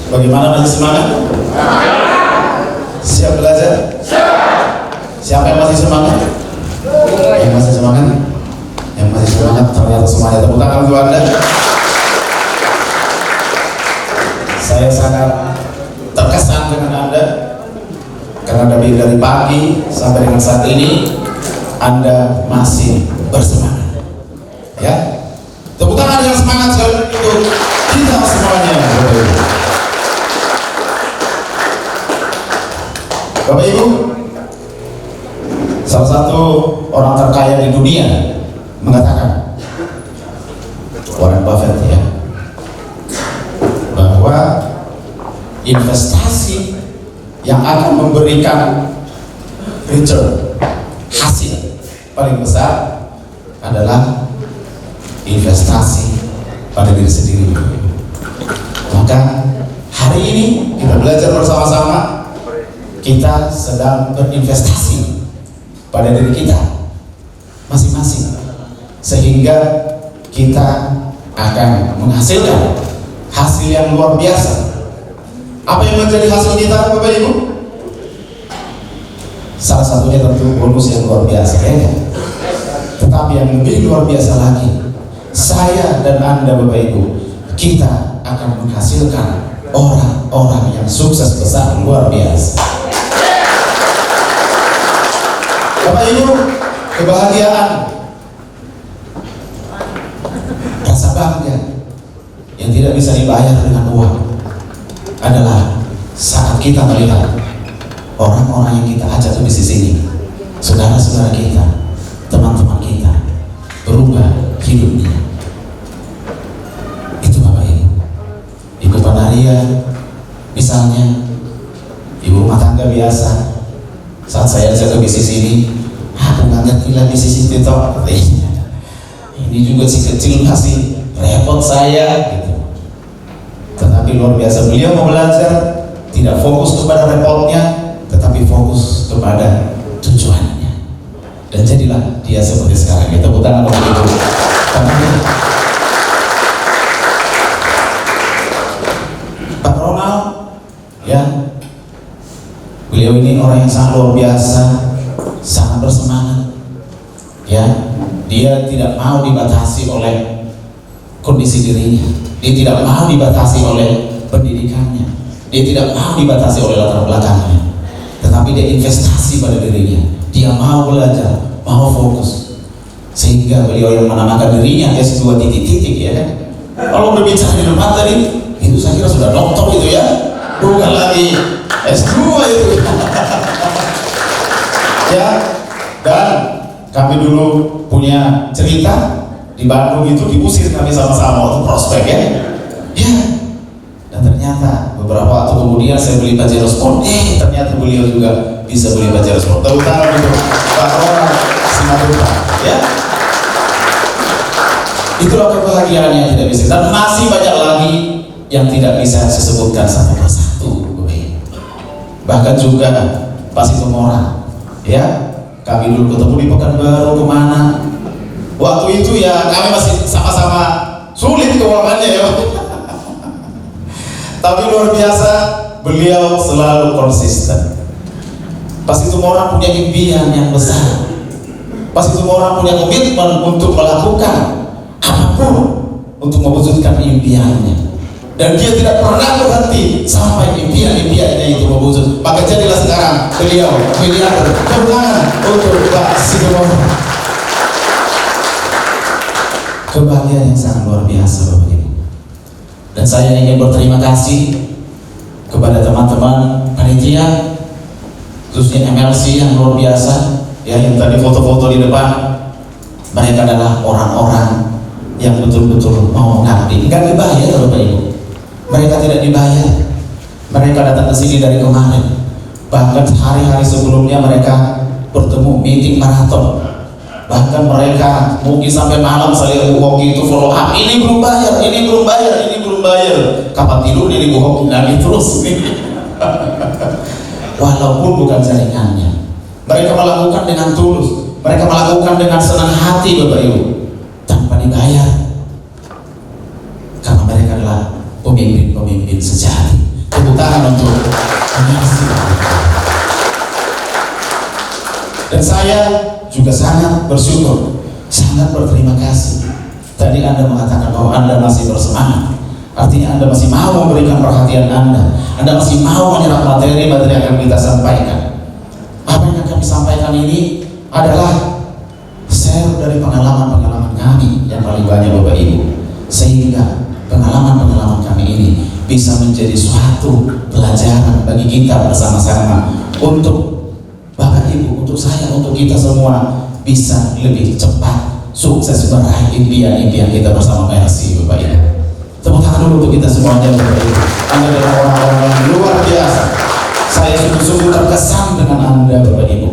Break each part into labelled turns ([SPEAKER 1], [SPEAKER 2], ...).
[SPEAKER 1] Bagaimana, masih semangat? Siap belajar? Siapa yang masih semangat? Yang masih semangat? Yang masih semangat, ternyata semuanya. Tepuk tangan untuk Anda. Saya sangat terkesan dengan Anda karena dari pagi sampai dengan saat ini Anda masih bersemangat. Ya, tepuk tangan yang semangat sekali untuk kita semuanya. Bapak Ibu, salah satu orang terkaya di dunia mengatakan, Warren Buffett ya, bahwa investasi yang akan memberikan return, hasil paling besar adalah investasi pada diri sendiri. Maka hari ini kita belajar bersama-sama, kita sedang berinvestasi pada diri kita masing-masing, sehingga kita akan menghasilkan hasil yang luar biasa. Apa yang menjadi hasil kita, Bapak Ibu? Salah satunya tentu bonus yang luar biasa ya. Tetapi yang lebih luar biasa lagi, saya dan Anda Bapak Ibu, kita akan menghasilkan orang-orang yang sukses besar luar biasa. Bapak Ibu, kebahagiaan, rasa bangga yang tidak bisa dibayar dengan uang adalah saat kita melihat orang-orang yang kita ajak ke bisnis ini, saudara-saudara kita, teman-teman kita, berubah hidupnya. Itu Bapak Ibu. Ibu Panaria misalnya, ibu rumah tangga biasa, saat saya ajak ke bisnis ini, aku nggak ngerti lah bisnis itu apa. Ini juga si kecil masih repot saya gitu. Tetapi luar biasa, beliau mau belajar, tidak fokus kepada repotnya, tetapi fokus kepada tujuannya. Dan jadilah dia seperti sekarang. Kita tepuk tangan untuk itu. Pak Ronald, ya, beliau ini orang yang sangat luar biasa, sangat bersemangat. Ya, dia tidak mau dibatasi oleh kondisi dirinya. Dia tidak mau dibatasi oleh pendidikannya. Dia tidak mau dibatasi oleh latar belakangnya. Tetapi dia investasi pada dirinya. Dia mau belajar, mau fokus. Sehingga beliau yang menamakan dirinya S2 titik-titik ya kan. Kalau berbicara di depan tadi, itu saya kira sudah doktor itu ya. Bukan lagi S2 itu. Ya, dan kami dulu punya cerita di Bandung itu, diusir kami sama-sama waktu prospek ya. Ya, dan ternyata beberapa waktu kemudian saya beli Pajero Sport. Ternyata beliau juga bisa beli Pajero Sport. Tepuk tangan untuk Pak Ronald Simatupang ya. Itulah kebahagiaan yang tidak bisa, dan masih banyak lagi yang tidak bisa saya sebutkan satu persatu. Bahkan juga Pak Situmorang ya, kami dulu ketemu di Pekanbaru kemana. Waktu itu ya kami masih sama-sama sulit keuangannya ya. Tapi luar biasa, beliau selalu konsisten. Pas itu orang punya impian yang besar. Pas itu orang punya komitmen untuk melakukan apapun untuk mewujudkan impiannya. Dan dia tidak pernah berhenti sampai impian-impiannya itu mewujud. Maka jadilah sekarang beliau miliarder. Tangan untuk Pak Situmorang. Kebahagiaan yang sangat luar biasa Bapak Ibu. Dan saya ingin berterima kasih kepada teman-teman panitia, khususnya MLC yang luar biasa ya, yang tadi foto-foto di depan. Mereka adalah orang-orang yang betul-betul mau mengabdi. Enggak dibayar Bapak Ibu. Mereka tidak dibayar. Mereka datang ke sini dari kemarin. Bahkan hari-hari sebelumnya mereka bertemu, meeting maraton. Bahkan mereka mungkin sampai malam saling Bu Hoki itu follow up. Ini belum bayar, ini belum bayar, ini belum bayar. Kapan tidur dari Bu Hoki lagi terus. Walaupun bukan jaringannya, mereka melakukan dengan tulus. Mereka melakukan dengan senang hati Bapak Ibu, tanpa dibayar. Karena mereka adalah pemimpin-pemimpin sejati. tangan untuk Mercy. Dan saya juga sangat bersyukur, sangat berterima kasih. Tadi Anda mengatakan bahwa Anda masih bersemangat. Artinya Anda masih mau memberikan perhatian Anda masih mau menyerap materi yang akan kita sampaikan. Apa yang akan disampaikan ini adalah share dari pengalaman-pengalaman kami yang paling banyak Bapak Ibu, sehingga pengalaman-pengalaman kami ini bisa menjadi suatu pelajaran bagi kita bersama-sama untuk Bapak Ibu, untuk saya, untuk kita semua bisa lebih cepat sukses meraih impian-impian kita bersama Mercy Bapak Ibu. Tepuk tangan dulu untuk kita semuanya Bapak Ibu. Anda adalah orang-orang yang luar biasa. Saya sungguh-sungguh terkesan dengan Anda Bapak Ibu.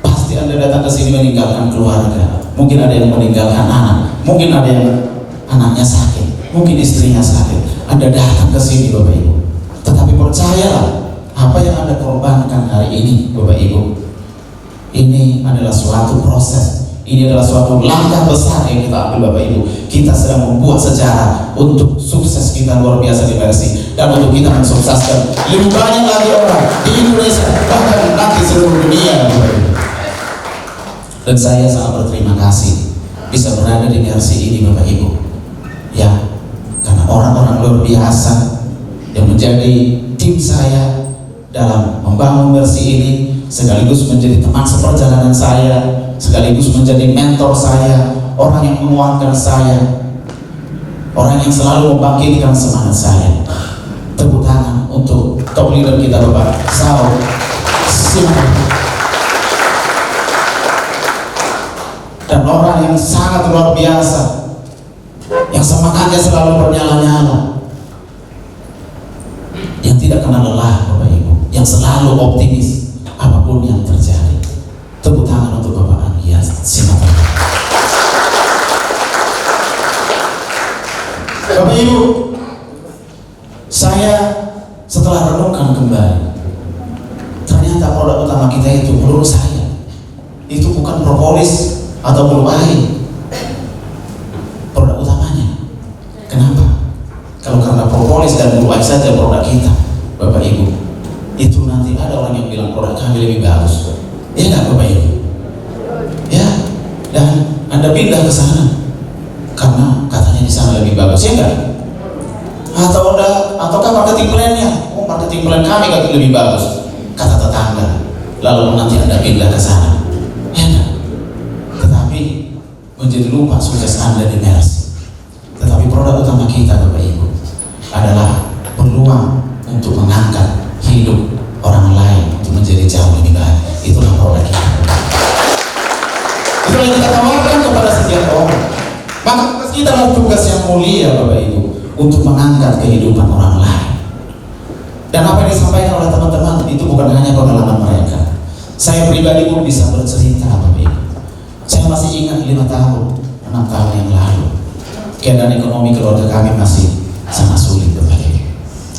[SPEAKER 1] Pasti Anda datang ke sini meninggalkan keluarga. Mungkin ada yang meninggalkan anak, mungkin ada yang anaknya sakit, mungkin istrinya sakit. Anda datang ke sini Bapak Ibu. Tetapi percayalah, apa yang Anda korbankan hari ini Bapak Ibu, ini adalah suatu proses. Ini adalah suatu langkah besar yang kita ambil Bapak Ibu. Kita sedang membuat sejarah untuk sukses kita luar biasa di Mercy, dan untuk kita mensukseskan lebih banyak lagi orang di Indonesia, bahkan nanti seluruh dunia Bapak Ibu. Dan saya sangat berterima kasih bisa berada di Mercy ini Bapak Ibu. Ya, karena orang-orang luar biasa yang menjadi tim saya dalam membangun Mercy ini, sekaligus menjadi teman seperjalanan saya, sekaligus menjadi mentor saya, orang yang menguatkan saya, orang yang selalu membangkitkan semangat saya. Tepuk tangan untuk top leader kita Bapak Saul Simon, dan orang yang sangat luar biasa, yang semangatnya selalu bernyala-nyala, yang tidak kenal lelah Bapak Ibu, yang selalu optimis apapun yang terjadi. Tepuk tangan untuk Bapak Andreas Simatang. Bapak Ibu, saya setelah renungkan kembali, ternyata produk utama kita itu, menurut saya, itu bukan propolis atau bulu air. Produk utamanya, kenapa? Kalau karena propolis dan bulu air saja produk kita, Bapak Ibu, itu nanti ada orang yang bilang produk kami lebih bagus. Ya nggak Bapak Ibu? Ya, dan Anda pindah ke sana karena katanya di sana lebih bagus, ya nggak? Ataukah marketing plan-nya? Oh, marketing plan kami kan lebih bagus, kata tetangga. Lalu nanti Anda pindah ke sana, ya nggak? Tetapi menjadi lupa sukses Anda di Mercy. Tetapi produk utama kita Bapak Ibu adalah peluang untuk mengangkat hidup orang lain untuk menjadi jauh lebih baik. Itulah produk kita. Itu yang kita tawarkan kepada setiap orang. Maka kita adalah tugas yang mulia Bapak Ibu untuk mengangkat kehidupan orang lain. Dan apa yang disampaikan oleh teman-teman itu bukan hanya pengalaman mereka. Saya pribadi pun bisa bercerita Bapak Ibu. Saya masih ingat 5 tahun, 6 tahun yang lalu, keadaan ekonomi keluarga kami masih sangat sulit Bapak Ibu.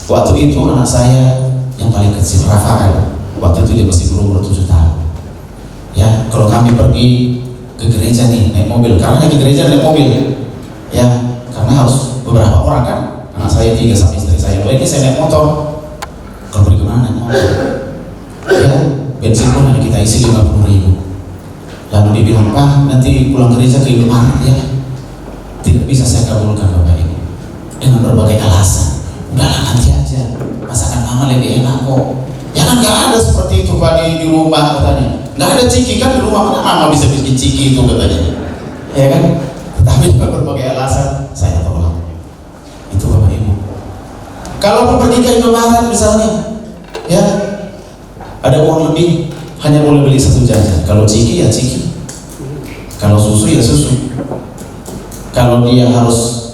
[SPEAKER 1] Waktu itu anak saya yang paling kecil, Rafael, waktu itu dia masih berumur 7 tahun. Ya, kalau kami pergi ke gereja nih naik mobil, karena ke gereja naik mobil, ya, karena harus beberapa orang kan. Anak saya 3 sama istri saya. Ini saya naik motor. Kalau pergi kemana naik motor? Ya, bensin pun ada kita isi 50.000. Lalu dia bilang, Pak, nanti pulang gereja ke Indomaret ya. Tidak bisa saya kabulkan Bapak Ibu, dengan berbagai alasan. Udahlah nanti aja, masakan mama lebih enak kok. Ya kan nggak ada seperti itu Pak di rumah katanya. Nggak ada ciki kan di rumah, mana mama bisa bikin ciki itu katanya. Ya kan? Tetapi juga berbagai alasan saya tolak. Itu Bapak Ibu. Kalau mau pergi ke Indomaret misalnya, ya ada uang lebih, hanya boleh beli 1 jajan. Kalau ciki ya ciki, kalau susu ya susu. Kalau dia harus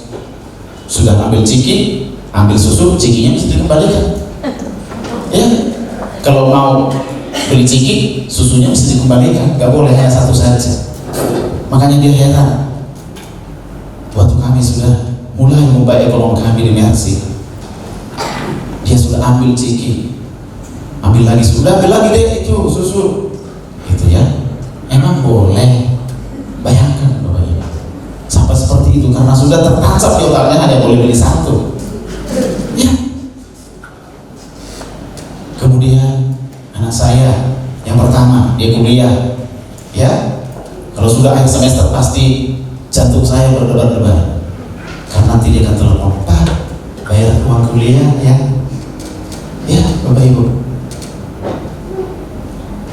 [SPEAKER 1] sudah ambil ciki, ambil susu, cikinya bisa dikembalikan. Ya, kalau mau beli ciki, susunya bisa dikembalikan. Gak boleh hanya 1 saja. Makanya dia heran. Waktu kami sudah mulai membuat ekonomi kami di Mercy, dia sudah ambil ciki, ambil lagi, sudah ambil lagi deh itu susu. Itu ya, emang boleh? Bayangkan Bapak Ibu, sampai seperti itu karena sudah tertancap di otaknya hanya boleh beli 1. Ya, dia kuliah, ya. Kalau sudah akhir semester pasti jantung saya berdebar-debar, karena nanti dia akan telepon, Pak, bayar uang kuliah ya. Ya, Bapak Ibu,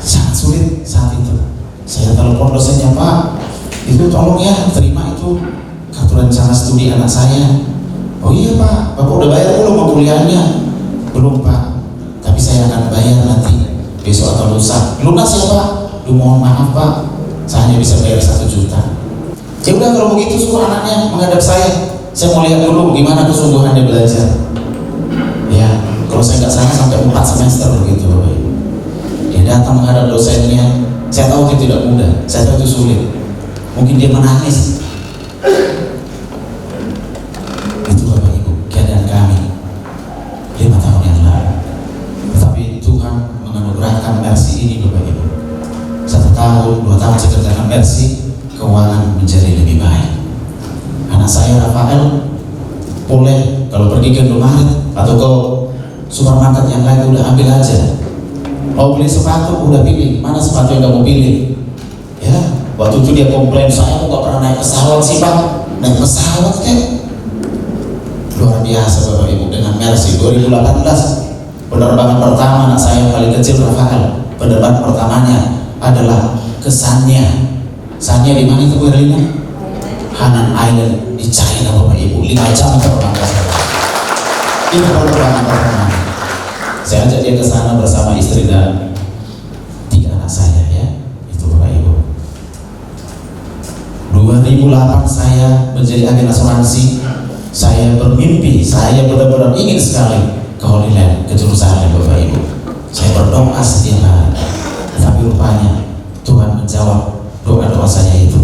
[SPEAKER 1] sangat sulit saat itu. Saya telepon dosennya, Pak, itu tolong ya terima itu kartu rencana studi anak saya. Oh iya Pak, Bapak udah bayar belum uang kuliahnya? Belum Pak, tapi saya akan bayar nanti besok atau lusa. Lunas ya Pak? Duh, mohon maaf Pak, saya hanya bisa bayar 1 juta. Ya udah, kalau begitu suruh anaknya menghadap saya mau lihat dulu gimana kesungguhan dia belajar. Ya, kalau saya nggak salah sampai 4 semester begitu Bapak Ibu. Dia datang menghadap dosennya, saya tahu itu tidak mudah, saya tahu itu sulit. Mungkin dia menangis. Itu Bapak Ibu, keadaan kami 5 tahun yang lalu. Tetapi Tuhan menganugerahkan Mercy ini Bapak Ibu. 1 tahun, 2 tahun saya kerjakan Mercy, keuangan menjadi lebih baik. Anak saya Rafael boleh kalau pergi ke Indomaret atau ke supermarket yang lain udah ambil aja. Mau beli sepatu udah pilih, mana sepatu yang kamu pilih. Ya, waktu itu dia komplain, saya kok gak pernah naik pesawat sih Pak. Naik pesawat kan? Luar biasa Bapak Ibu, dengan Mercy 2018 penerbangan pertama anak saya yang paling kecil Rafael. Penerbangan pertamanya adalah ke Sanya. Sanya di mana itu Bu Erlina? Hainan Island di China Bapak Ibu, 5 jam terbang ke sana. Itu penerbangan pertama. Saya ajak dia ke sana bersama istri dan 3 anak saya ya. Itu Bapak Ibu. 2008 saya menjadi agen asuransi. Saya bermimpi, saya benar-benar ingin sekali ke Holy Land, ke Jerusalem Bapak Ibu. Saya berdoa setiap hari. Tapi rupanya Tuhan menjawab doa-doa saya itu.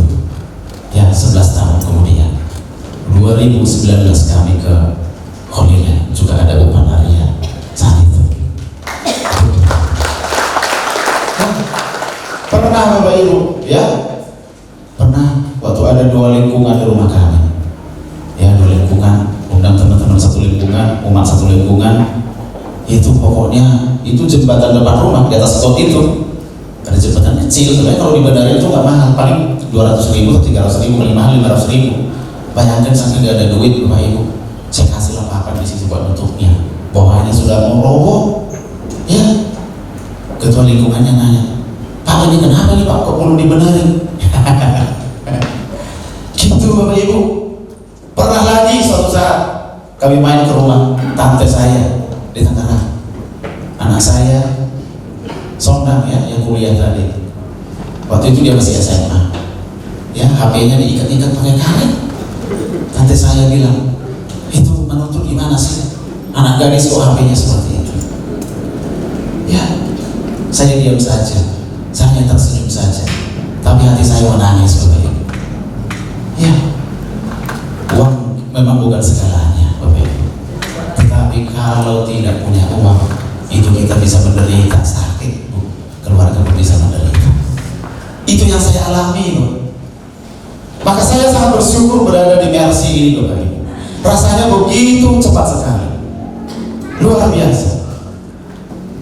[SPEAKER 1] Ya, 11 tahun kemudian 2019 kami ke Holy Land, juga ada Bapak Maria saat itu. Pernah Bapak Ibu ya, pernah waktu ada 2 lingkungan di rumah kami ya, 2 lingkungan, undang teman-teman 1 lingkungan, umat 1 lingkungan. Itu pokoknya itu jembatan depan rumah di atas got itu ada jembatan kecil. Sebenarnya kalau di bandara itu nggak mahal, paling 200.000 atau 300.000, paling mahal 500.000. Bayangkan saking gak ada duit Bapak Ibu, saya kasih lapapan di situ buat nutupnya. Bawahnya sudah mau roboh ya. Ketua lingkungannya nanya, Pak ini kenapa nih Pak, kok perlu dibenerin? Gitu Bapak Ibu. Pernah lagi suatu saat kami main ke rumah tante saya di Tangerang. Anak saya Sondang ya, yang kuliah tadi. Waktu itu dia masih SMA. Ya, HP-nya diikat-ikat pakai karet. Tante saya bilang, itu menuntut gimana sih? Anak gadis kok HP-nya seperti itu? Ya, saya diam saja, saya tersenyum saja. Tapi hati saya menangis Bapak Ibu. Ya, uang memang bukan segalanya Bapak Ibu. Tetapi kalau tidak punya uang, itu kita bisa menderita sakit, Bu. Keluarga pun bisa menderita. Itu yang saya alami, Bu. Maka saya sangat bersyukur berada di Mercy ini Bapak Ibu. Rasanya begitu cepat sekali, luar biasa.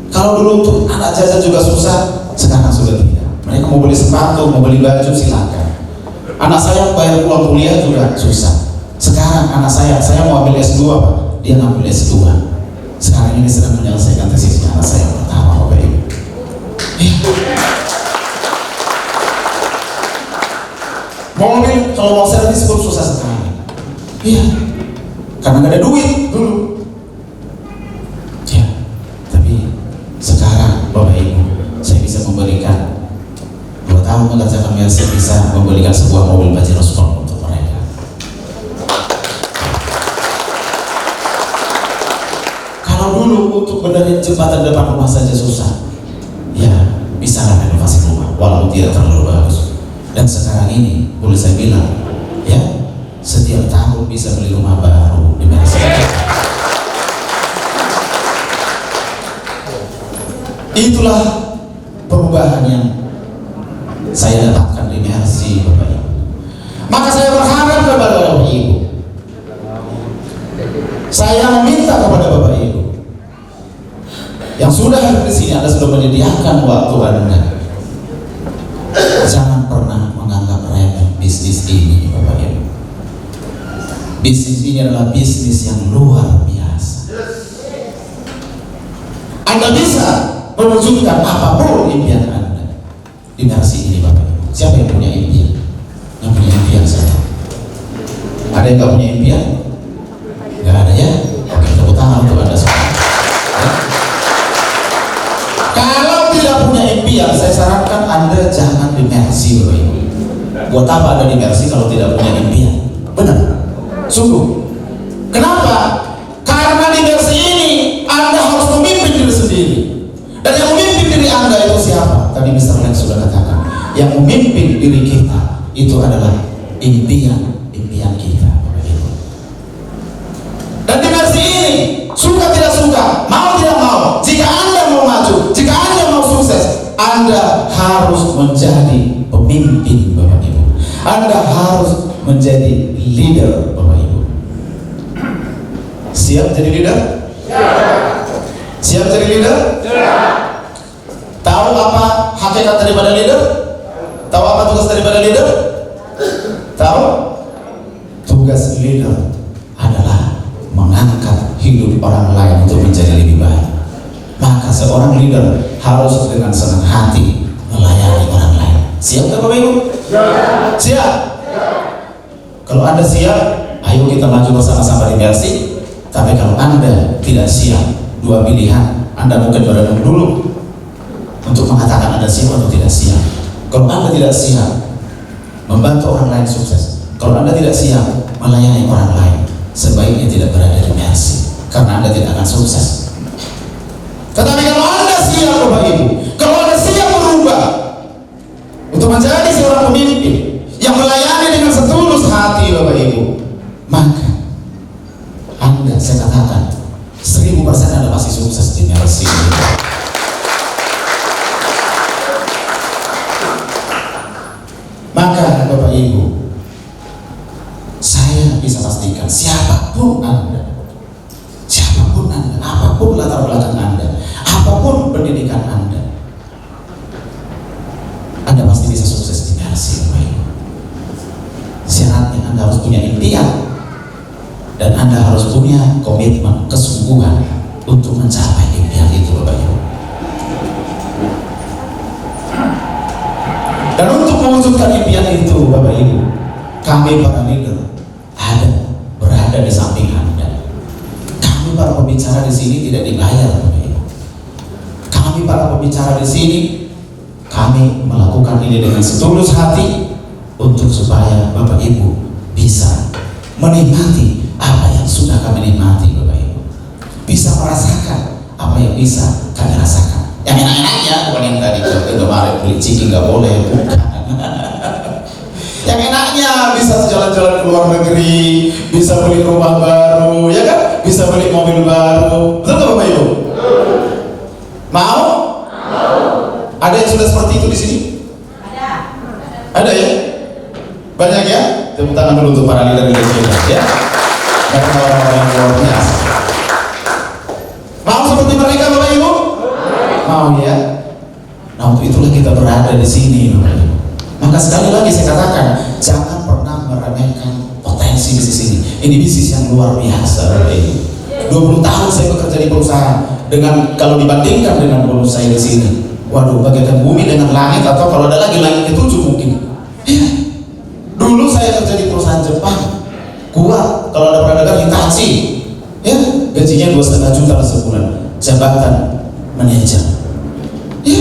[SPEAKER 1] Kalau dulu untuk anak jajan juga susah, sekarang sudah tidak. Mereka mau beli sepatu, mau beli baju silakan. Anak saya bayar uang kuliah juga susah. Sekarang anak saya mau ambil S2 Pak, dia ngambil S2. Sekarang ini sedang menyelesaikan tesisnya anak saya pertama Bapak Ibu. Mobil kalau mau servis pun susah sekali. Iya, karena nggak ada duit dulu. Ya, tapi sekarang Bapak Ibu, saya bisa memberikan 2 tahun mengerjakan Mercy, bisa memberikan sebuah mobil Pajero Sport untuk mereka. Kalau dulu untuk benerin jembatan depan rumah saja susah, ya bisa lah renovasi rumah walaupun tidak terlalu bagus. Dan sekarang ini boleh saya bilang ya, setiap tahun bisa beli rumah baru di Mercy. Itulah perubahan yang saya dapatkan di Mercy Bapak Ibu. Maka saya berharap kepada Bapak Ibu, saya meminta kepada Bapak Ibu yang sudah hadir di sini, Anda sudah menyediakan waktu Anda Bisnis ini adalah bisnis yang luar biasa. Anda bisa mewujudkan apapun impian Anda di Mercy ini, Bapak Ibu. Siapa yang punya impian? Yang punya impian saya. Ada yang nggak punya impian? Nggak ada ya? Oke, tepuk tangan untuk Anda semua. Ya. Kalau tidak punya impian, saya sarankan Anda jangan di Mercy, Bapak Ibu. Buat apa Anda di Mercy kalau tidak punya impian? Benar? Sungguh. Kenapa? Karena di Mercy ini Anda harus memimpin diri sendiri. Dan yang memimpin diri Anda itu siapa? Tadi Mr. Lex sudah katakan. Yang memimpin diri kita itu adalah impian kita. Dan di Mercy ini, suka tidak suka, mau tidak mau, jika Anda mau maju, jika Anda mau sukses, Anda harus menjadi pemimpin, Bapak Ibu. Anda harus menjadi leader, Bapak Ibu. Siap jadi leader? Siap jadi leader? Tahu apa hakikat daripada leader? Tahu apa tugas daripada leader? Tahu? Tugas leader adalah mengangkat hidup orang lain untuk menjadi lebih baik. Maka seorang leader harus dengan senang hati melayani orang lain. Siap tak, Bapak Ibu? Siap? Kalau Anda siap, ayo kita maju bersama-sama di Mercy. Tapi kalau Anda tidak siap, dua pilihan. Anda mungkin berada dulu untuk mengatakan Anda siap atau tidak siap. Kalau Anda tidak siap membantu orang lain sukses, kalau Anda tidak siap melayani orang lain, sebaiknya tidak berada di Mercy, karena Anda tidak akan sukses. Tetapi kalau Anda siap, Bapak Ibu, kalau Anda siap berubah untuk menjadi seorang pemimpin yang melayani dengan setulus hati, Bapak Ibu, maka Anda, saya katakan 1000% Anda pasti sukses di Mercy. Maka Bapak Ibu, saya bisa pastikan siapapun Anda, apapun latar belakang Anda, apapun pendidikan Anda pasti bisa sukses di Mercy, Bapak Ibu. Syaratnya Anda harus punya impian dan Anda harus punya komitmen, kesungguhan untuk mencapai impian itu, Bapak Ibu. Dan untuk mewujudkan impian itu, Bapak Ibu, kami para leader berada di samping Anda. Kami para pembicara di sini tidak dibayar, Bapak Ibu. Kami para pembicara di sini, kami melakukan ini dengan setulus hati untuk supaya Bapak Ibu bisa menikmati apa yang sudah kami nikmati, Bapak Ibu. Bisa merasakan apa yang bisa kami rasakan. Yang enak-enaknya, bukan yang tadi kemarin beli ciki nggak boleh, bukan. Yang enaknya bisa jalan-jalan ke luar negeri, bisa beli rumah baru, ya kan? Bisa beli mobil baru, betul nggak, Bapak Ibu? Mau? Ada yang sudah seperti itu di sini? Ada ya? Banyak ya? Tepuk tangan dulu untuk para leader kita, ya. Mereka orang-orang yang luar biasa. Mau seperti mereka, Bapak Ibu? Mau ya? Nah, untuk itulah kita berada di sini, Bapak Ibu. Maka sekali lagi saya katakan, jangan pernah meremehkan potensi bisnis ini. Ini bisnis yang luar biasa, Bapak Ibu. 20 tahun saya bekerja di perusahaan. Kalau dibandingkan dengan bonus saya di sini, waduh, bagaikan bumi dengan langit, atau kalau ada lagi langit ke-7 mungkin. Ya. Dulu saya kerja di perusahaan Jepang, kuat. Kalau ada pernah dengar Hitachi, ya, gajinya 2,5 juta sebulan. Jabatan manajer, ya,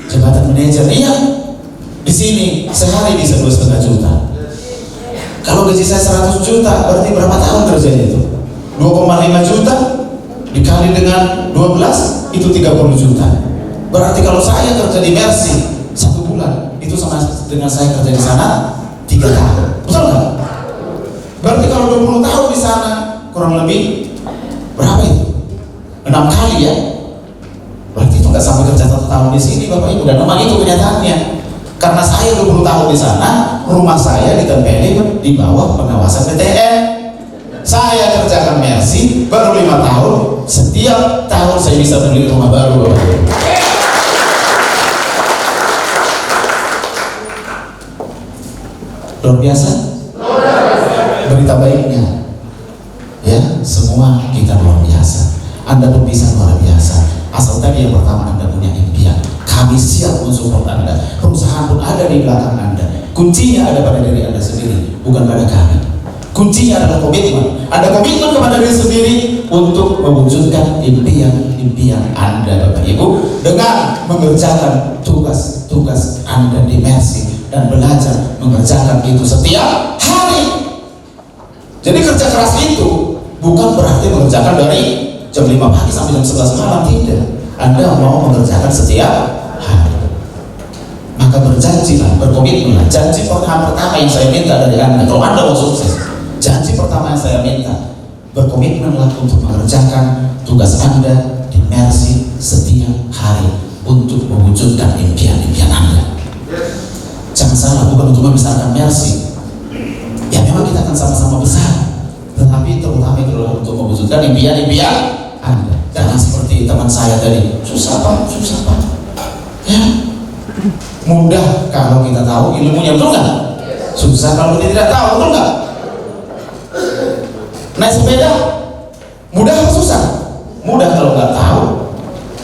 [SPEAKER 1] jabatan manajer, iya. Di sini sehari bisa 2,5 juta. Kalau gaji saya 100 juta, berarti berapa tahun kerjanya itu? 2,5 juta dikali dengan 12, itu 30 juta. Berarti kalau saya kerja di Mercy 1 bulan, itu sama dengan saya kerja di sana 3 tahun. Betul nggak? Berarti kalau 20 tahun di sana, kurang lebih berapa itu? 6 kali ya? Berarti itu nggak sampai kerja 1 tahun di sini, Bapak Ibu. Dan memang itu kenyataannya. Karena saya 20 tahun di sana, rumah saya ditempeli di bawah pengawasan PTN. Saya kerjakan Mercy baru 5 tahun. Setiap tahun saya bisa beli rumah baru, Bapak Ibu. Luar biasa. Berita baiknya, semua kita luar biasa. Anda pun bisa luar biasa. Asal tadi yang pertama Anda punya impian. Kami siap mensupport Anda. Perusahaan pun ada di belakang Anda. Kuncinya ada pada diri Anda sendiri, bukan pada kami. Kuncinya adalah komitmen. Ada komitmen kepada diri sendiri untuk mewujudkan impian Anda, Bapak Ibu, dengan mengerjakan tugas-tugas Anda di Mercy dan belajar mengerjakan itu setiap hari. Jadi kerja keras itu bukan berarti mengerjakan dari jam 5 pagi sampai jam 11 malam, tidak. Anda mau mengerjakan setiap hari. Maka berjanjilah, berkomitmenlah. Janji pertama yang saya minta dari Anda, kalau Anda mau sukses, janji pertama yang saya minta, berkomitmenlah untuk mengerjakan tugas Anda di Mercy setiap hari untuk mewujudkan impian-impian Anda. Jangan salah, bukan untuk membesarkan Mercy. Ya memang kita akan sama-sama besar, tetapi terutama itu adalah untuk mewujudkan impian-impian Anda. Jangan seperti teman saya tadi, susah Pak. Ya, mudah kalau kita tahu ilmunya, betul nggak? Susah kalau kita tidak tahu, betul nggak? Naik sepeda, mudah atau susah? Mudah kalau nggak tahu.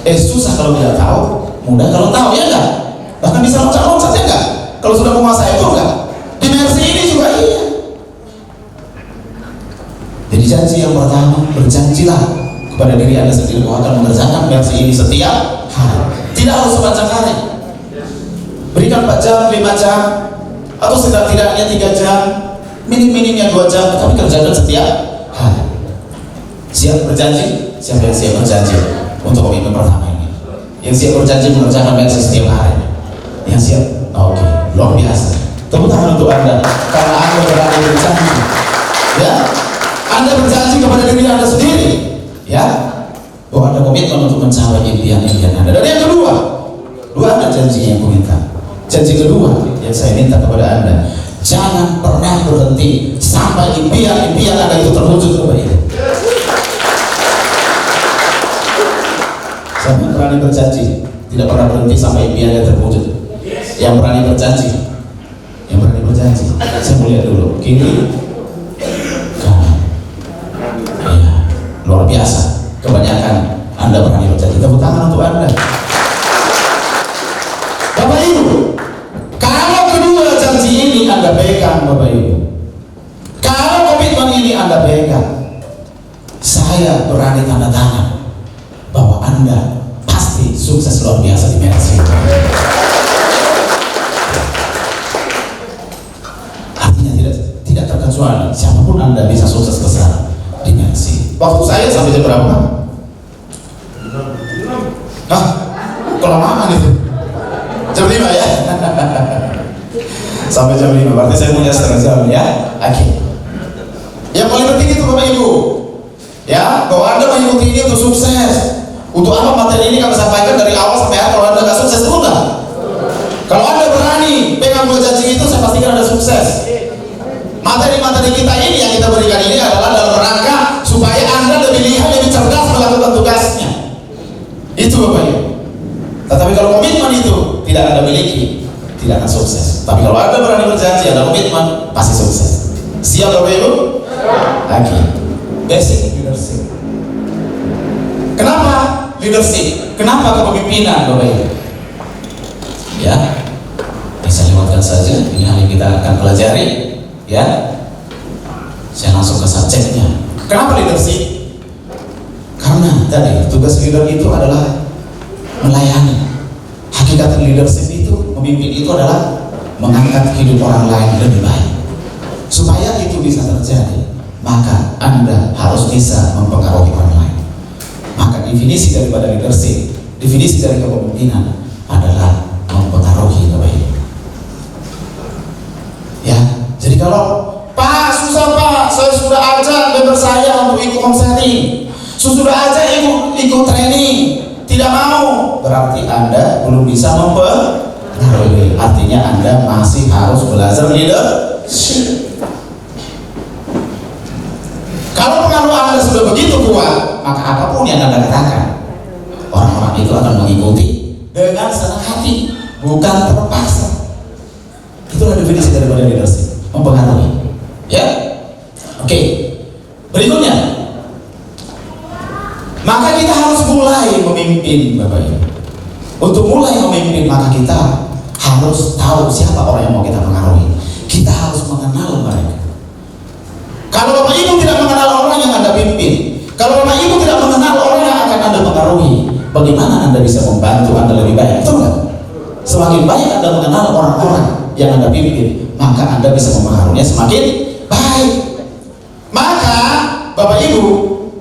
[SPEAKER 1] Susah kalau tidak tahu. Mudah kalau tahu, ya nggak? Bahkan bisa loncat-loncat, ya nggak? Kalau sudah menguasai itu nggak? Di Mercy ini juga iya. Jadi janji yang pertama, berjanjilah kepada diri Anda sendiri bahwa akan mengerjakan Mercy ini setiap hari. Tidak harus sepanjang hari. Berikan 4 jam, 5 jam, atau setidak-tidaknya 3 jam, minim-minimnya 2 jam, tapi kerjakan setiap hari. Siap berjanji? Siapa yang siap berjanji untuk komitmen pertama ini? Yang siap berjanji mengerjakan Mercy setiap hari? Yang siap? Oke, luar biasa. Tepuk tangan untuk Anda karena Anda berani berjanji. Ya, Anda berjanji kepada diri Anda sendiri, ya, bahwa Anda komitmen untuk mencapai impian-impian Anda. Dan yang kedua, Anda janji yang kuminta. Janji kedua yang saya minta kepada Anda, jangan pernah berhenti sampai impian-impian Anda itu terwujud, Bapak Ibu. Saya berani berjanji tidak pernah berhenti sampai impiannya terwujud. Yang berani berjanji, saya mau lihat dulu kiri kanan. Ya, luar biasa. Kebanyakan Anda berani berjanji. Tepuk tangan untuk Anda. Bapak Ibu, kalau kedua janji ini Anda pegang, Bapak Ibu, kalau komitmen ini Anda pegang, saya berani tanda tangan bahwa Anda pasti sukses luar biasa di Mercy. Artinya tidak terkecuali siapapun Anda bisa sukses besar di Mercy. Waktu saya sampai jam berapa? Kelamaan itu. Jam 5 ya? Sampai jam 5, berarti saya punya setengah jam ya? Oke. Yang paling penting itu Bapak Ibu, ya, bahwa Anda mengikuti ini untuk sukses. Untuk apa materi ini kami sampaikan dari awal sampai akhir? Kalau Anda nggak sukses, betul nggak? Kalau Anda berani pegang 2 janji itu, saya pastikan Anda sukses. Materi-materi kita ini yang kita berikan ini adalah dalam rangka supaya Anda lebih lihat, lebih cerdas melakukan tugasnya. Itu Bapak Ibu. Tetapi kalau komitmen itu tidak Anda miliki, tidak akan sukses. Tapi kalau Anda berani berjanji, ada komitmen, pasti sukses. Siap Bapak Ibu? Oke. Basic leadership. Kenapa leadership? Kenapa kepemimpinan, Bapak Ibu? Ya, bisa lewatkan saja. Ini hal yang kita akan pelajari. Ya, saya langsung ke subjeknya. Kenapa leadership? Karena tadi tugas leader itu adalah melayani. Hakikat leadership itu, memimpin itu adalah mengangkat hidup orang lain lebih baik. Supaya itu bisa terjadi, maka Anda harus bisa mempengaruhi orang lain. Maka definisi daripada leadership, definisi dari kepemimpinan adalah mempengaruhi Bapak Ibu. Ya, jadi kalau Pak susah Pak, saya sudah ajak member saya untuk ikut omsetting, sudah aja ikut training, tidak mau, berarti Anda belum bisa mempengaruhi. Artinya Anda masih harus belajar leadership. Kalau pengaruh Anda sudah begitu kuat, maka apapun yang Anda katakan, orang-orang itu akan mengikuti dengan senang hati, bukan terpaksa. Itulah definisi daripada leadership, mempengaruhi. Ya, oke. Berikutnya, harus mulai memimpin, Bapak Ibu. Untuk mulai memimpin, maka kita harus tahu siapa orang yang mau kita pengaruhi. Kita harus mengenal mereka. Kalau Bapak Ibu tidak mengenal orang yang Anda pimpin, kalau Bapak Ibu tidak mengenal orang yang akan Anda pengaruhi, bagaimana Anda bisa membantu Anda lebih baik? Betul nggak? Semakin banyak Anda mengenal orang-orang yang Anda pimpin, maka Anda bisa mempengaruhinya semakin baik. Maka Bapak Ibu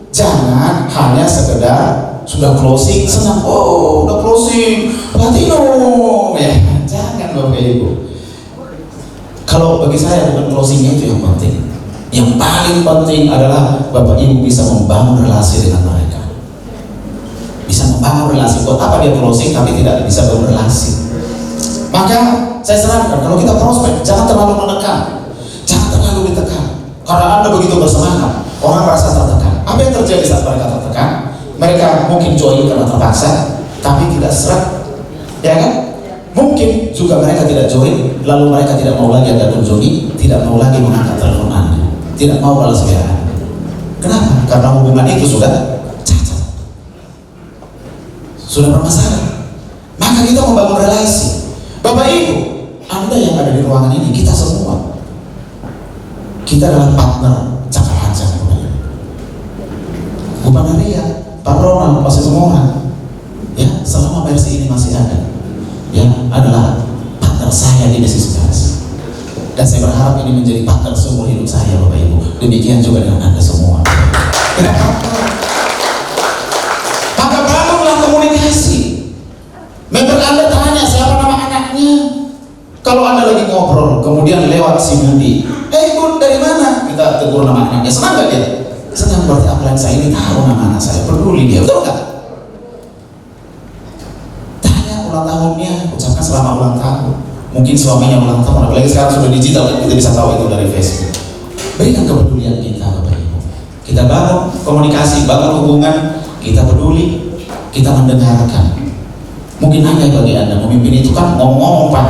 [SPEAKER 1] jangan hanya sekedar sudah closing senang, oh udah closing platinum ya, jangan Bapak Ibu. Kalau bagi saya bukan closingnya itu yang penting. Yang paling penting adalah Bapak Ibu bisa membangun relasi dengan mereka. Bisa membangun relasi. Buat apa dia closing tapi tidak bisa berrelasi? Maka saya sarankan kalau kita prospek jangan terlalu menekan, jangan terlalu ditekan. Karena Anda begitu bersemangat, orang merasa tertekan. Apa yang terjadi saat mereka tertekan? Mereka mungkin join karena terpaksa, tapi tidak serak, ya kan? Mungkin juga mereka tidak join, lalu mereka tidak mau lagi Anda kunjungi, tidak mau lagi mengangkat telepon Anda, tidak mau balas WA Anda. Kenapa? Karena hubungan itu sudah cacat, sudah bermasalah. Maka kita membangun relasi. Bapak Ibu, Anda yang ada di ruangan ini, kita semua, kita adalah partner jangka panjang. Bu Panaria, Pak Ronald, Pak semua, ya selama versi ini masih ada, ya adalah partner saya di bisnis keras. Dan saya berharap ini menjadi partner seumur hidup saya, Bapak Ibu. Demikian juga dengan Anda semua. Maka bangunlah komunikasi. Member Anda tanya siapa nama anaknya. Kalau Anda lagi ngobrol, kemudian lewat si Budi, Bud dari mana? Kita tegur nama anaknya, senang gak dia? Senang, berarti apalagi saya ini tahu nama anak saya, peduli dia, betul gak? Tanya ulang tahunnya, ucapkan selamat ulang tahun. Mungkin suaminya ulang tahun, apalagi sekarang sudah digital, kita bisa tahu itu dari Facebook. Berikan kepedulian kita, Bapak Ibu. Kita bangun komunikasi, bangun hubungan, kita peduli, kita mendengarkan. Mungkin aneh bagi Anda, memimpin itu kan ngomong-ngomong Pak.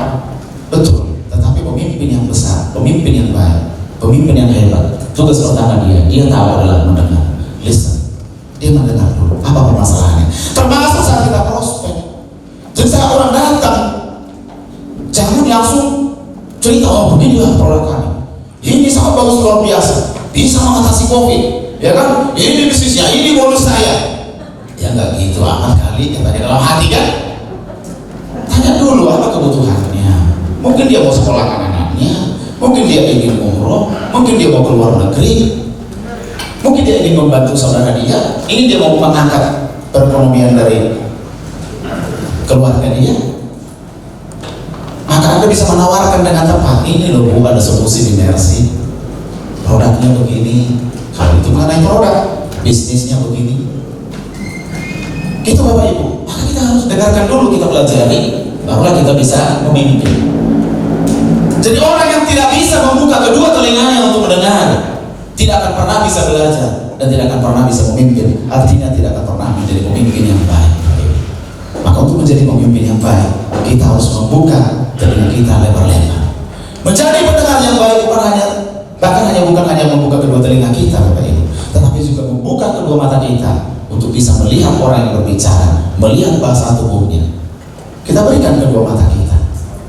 [SPEAKER 1] Betul, tetapi pemimpin yang besar, pemimpin yang baik, pemimpin yang hebat, tugas pertama dia tahu adalah mendengar, listen. Dia mendengar dulu, apa permasalahannya. Termasuk saat kita prospek. Jadi saat orang datang, jangan langsung cerita, oh beginilah produk kami, ini sangat bagus luar biasa, bisa mengatasi COVID, ya kan? Ini bisnisnya, ini bonus saya. Ya nggak gitu amat kali, yang tanya dalam hati kan? Tanya dulu apa kebutuhannya. Mungkin dia mau sekolahkan anaknya, mungkin dia ingin umroh, mungkin dia mau keluar negeri, mungkin dia ingin membantu saudara dia, ini dia mau mengangkat perekonomian dari keluarga dia. Maka Anda bisa menawarkan dengan tepat, ini loh Bu, ada solusi di Mercy, produknya begini, kalau itu mengenai produk, bisnisnya begini. Itu Bapak Ibu, maka kita harus dengarkan dulu, kita pelajari, barulah kita bisa memimpin. Jadi orang yang tidak bisa membuka kedua telinganya untuk mendengar, tidak akan pernah bisa belajar dan tidak akan pernah bisa memimpin. Artinya tidak akan pernah menjadi pemimpin yang baik. Maka untuk menjadi pemimpin yang baik, kita harus membuka telinga kita lebar-lebar. Menjadi pendengar yang baik bukan hanya membuka kedua telinga kita, Bapak Ibu, tetapi juga membuka kedua mata kita untuk bisa melihat orang yang berbicara, melihat bahasa tubuhnya. Kita berikan kedua mata kita,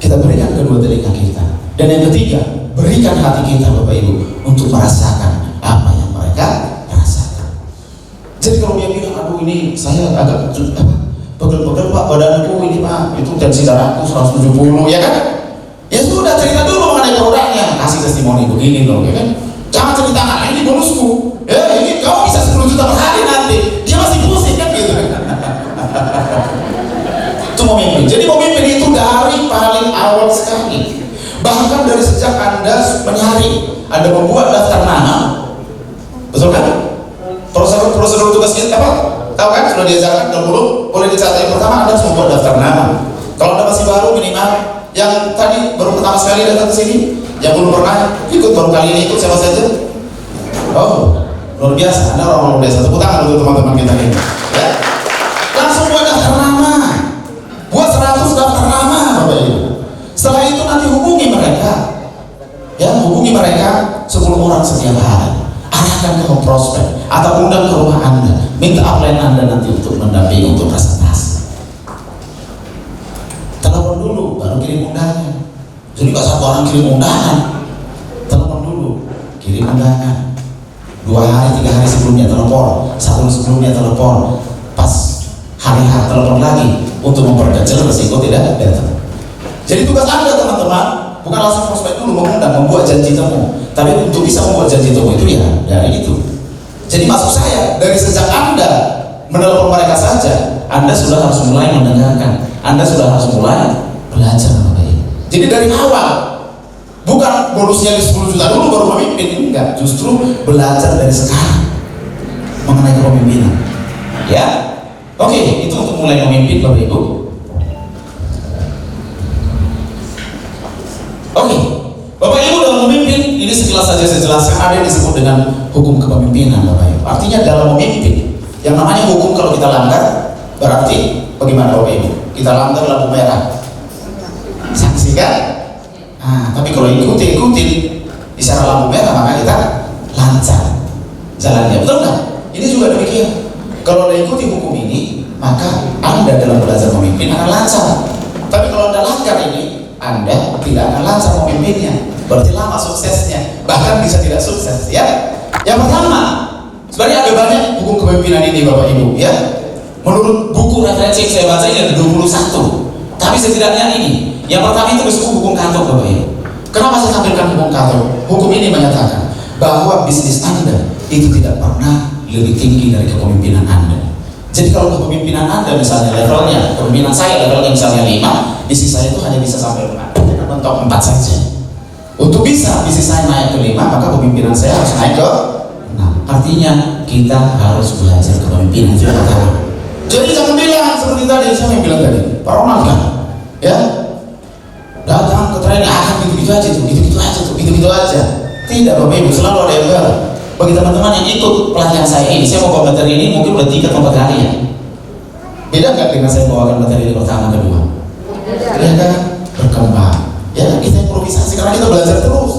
[SPEAKER 1] kita berikan kedua telinga kita. Dan yang ketiga, berikan hati kita, Bapak Ibu, untuk merasakan apa yang mereka rasakan. Jadi kalau dia bilang, aduh ini saya agak pegel-pegel Pak, badanku ini Pak, itu tensi darahku 170, ya kan? Ya sudah, cerita dulu mengenai produknya, kasih testimoni begini loh, ya kan? Jangan ceritakan, ini bonusku, ya ini kau bisa 10 juta per hari nanti, dia masih pusing kan gitu. Itu memimpin. Jadi memimpin itu dari paling awal sekali. Bahkan dari sejak Anda menyari, Anda membuat daftar nama, betul kan? Prosedur tugasnya apa? Tahu kan? Sudah diajarkan dulu. Boleh dicatat yang pertama, Anda harus membuat daftar nama. Kalau Anda masih baru, minimal yang tadi baru pertama sekali datang ke sini, yang belum pernah ikut baru kali ini ikut siapa saja? Oh, luar biasa. Anda orang luar biasa. Tepuk tangan untuk teman-teman kita ini. Ya? Langsung buat daftar nama. Buat 100 daftar nama, Bapak Ibu. Setelah itu nanti hubungi mereka, ya hubungi mereka 10 orang setiap hari, arahkan ke prospek atau undang ke rumah Anda, minta upline Anda nanti untuk mendampingi untuk presentasi. Telepon dulu, baru kirim undangan. Jadi nggak satu orang kirim undangan, telepon dulu, kirim undangan. 2 hari, 3 hari sebelumnya telepon, 1 hari sebelumnya telepon, pas hari H telepon lagi untuk memperkecil resiko tidak datang. Jadi tugas Anda teman-teman bukan langsung prospek dulu mengundang, membuat janji temu, tapi untuk bisa membuat janji temu itu ya dari itu. Jadi maksud saya dari sejak Anda menelpon mereka saja, Anda sudah harus mulai mendengarkan, Anda sudah harus mulai belajar. Jadi dari awal, bukan bonusnya di 10 juta dulu baru memimpin, enggak, justru belajar dari sekarang mengenai kepemimpinan. Ya, oke, itu untuk mulai memimpin Bapak Ibu. Oke, Bapak Ibu dalam memimpin ini sekilas saja saya jelaskan, ada yang disebut dengan hukum kepemimpinan Bapak Ibu. Artinya dalam memimpin, yang namanya hukum kalau kita langgar, berarti bagaimana Bapak Ibu? Kita langgar lampu merah, sanksikan. Nah, tapi kalau ikutin isyarat lampu merah maka kita lancar jalannya, betul nggak? Ini juga demikian. Kalau Anda ikuti hukum ini, maka Anda dalam belajar memimpin akan lancar. Tapi kalau Anda langgar ini, Anda tidak akan lancar memimpinnya. Berarti lama suksesnya, bahkan bisa tidak sukses. Ya, yang pertama, sebenarnya ada banyak hukum kepemimpinan ini Bapak Ibu. Ya, menurut buku referensi yang saya baca ini ada 21. Tapi setidaknya ini, yang pertama itu disebut hukum Kato Bapak Ibu. Kenapa saya tampilkan hukum Kato? Hukum ini menyatakan bahwa bisnis Anda itu tidak pernah lebih tinggi dari kepemimpinan Anda. Jadi kalau kepemimpinan Anda misalnya levelnya, kepemimpinan saya levelnya misalnya 5, bisnis saya itu hanya bisa sampai mentok 4 saja. Untuk bisa bisnis saya naik ke 5, maka kepemimpinan saya harus naik ke 6. Artinya kita harus belajar kepemimpinan itu yang pertama. Jadi jangan bilang seperti tadi, siapa yang bilang tadi? Pak Ronald kan? Ya, datang ke training akan gitu-gitu aja tuh, gitu-gitu aja. Tidak Bapak Ibu, selalu ada yang baru. Bagi teman-teman yang ikut pelatihan saya ini, saya mau bawa materi ini mungkin udah 3 atau 4 kali ya. Beda nggak dengan saya bawakan materi ini pertama kedua? Beda kan? Berkembang. Ya, kita improvisasi karena kita belajar terus.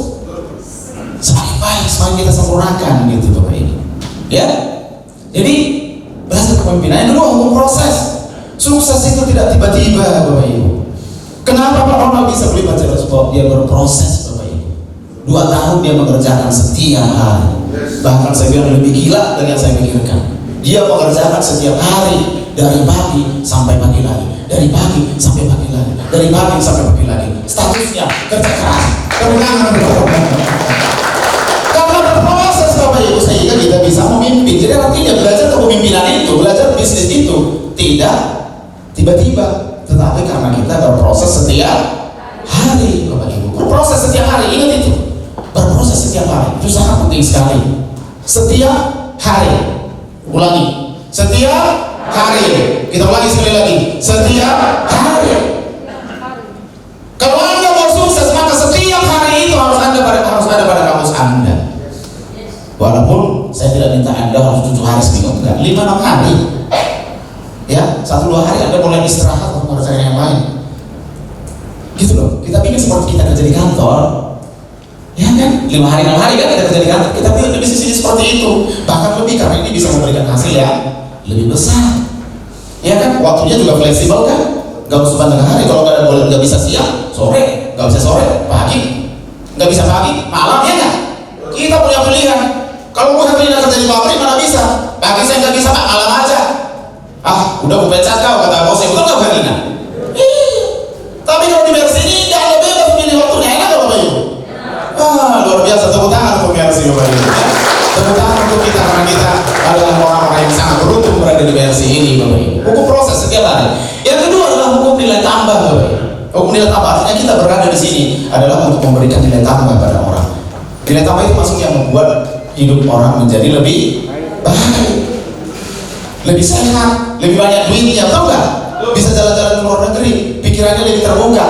[SPEAKER 1] Semakin baik, semakin kita sempurnakan gitu Bapak Ibu. Ya, jadi belajar kepemimpinan. Yang kedua, hukum proses. Sukses itu tidak tiba-tiba Bapak Ibu. Kenapa Pak Ronald bisa beli baca sebab dia berproses Bapak Ibu. 2 tahun dia mengerjakan setiap hari. Bahkan saya bilang lebih gila dari yang saya pikirkan. Dia mengerjakan setiap hari dari pagi sampai pagi lagi, dari pagi sampai pagi lagi, dari pagi sampai pagi lagi. Statusnya kerja keras, kemenangan karena berproses Bapak Ibu sehingga kita bisa memimpin. Jadi artinya belajar kepemimpinan itu, belajar bisnis itu tidak tiba-tiba, tetapi karena kita berproses setiap hari Bapak Ibu. Berproses setiap hari, ingat itu. Berproses setiap hari, itu sangat penting sekali. Setiap hari, ulangi. Setiap hari, kita ulangi sekali lagi. Setiap hari. Kalau Anda mau sukses, maka setiap hari itu harus ada pada kamus Anda. Walaupun saya tidak minta Anda harus 7 hari seminggu, enggak, 5-6 hari. Ya, 1-2 hari Anda boleh istirahat untuk mengerjakan yang lain. Gitu loh. Kita pikir seperti kita kerja di kantor, ya kan? 5 hari 6 hari kan kita kerja di kantor. Kita pikir di bisnis ini seperti itu, bahkan lebih karena ini bisa memberikan hasil yang lebih besar. Ya kan? Waktunya juga fleksibel kan? Gak harus sepanjang hari. Kalau nggak bisa siang, sore, nggak bisa sore, pagi, nggak bisa pagi, malam ya kan? Kita punya pilihan. Kalau bukan pilihan kerja di pabrik mana bisa? Pagi saya nggak bisa, Pak, malam aja. Ah, udah gue pecat kau, kata bosnya. Betul nggak Pak Dina? Tapi kalau di versi ini nggak ada bebas pilih waktunya, enak nggak Bapak Ibu? Ah, luar biasa, tepuk tangan untuk versi Bapak Ibu. Tepuk tangan untuk kita karena kita adalah orang-orang yang sangat beruntung berada di versi ini Bapak Ibu. Hukum proses setiap hari. Yang kedua adalah hukum nilai tambah Bapak Ibu. Hukum nilai tambah artinya kita berada di sini adalah untuk memberikan nilai tambah pada orang. Nilai tambah itu maksudnya membuat hidup orang menjadi lebih baik, lebih sehat, lebih banyak duitnya, tahu nggak? Bisa jalan-jalan ke luar negeri, pikirannya lebih terbuka.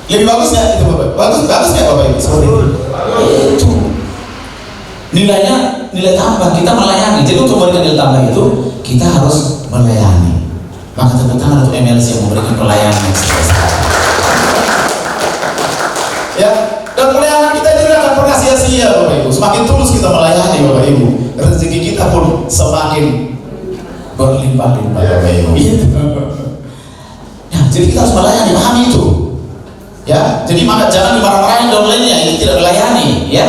[SPEAKER 1] Lebih bagus nggak itu Bapak? Bagus nggak Bapak Ibu? Seperti itu. Nilainya nilai tambah, kita melayani. Jadi untuk memberikan nilai tambah itu kita harus melayani. Maka tepuk tangan untuk MLC yang memberikan pelayanan yang sebesar. Ya, dan pelayanan kita tidak akan pernah sia-sia Bapak Ibu. Semakin tulus kita melayani Bapak Ibu, rezeki kita pun semakin berlimpah-limpah Bapak Ibu. Gitu. Nah, jadi kita harus melayani, pahami itu. Ya, jadi maka jangan dimarah-marahin downline-nya ini tidak melayani, ya.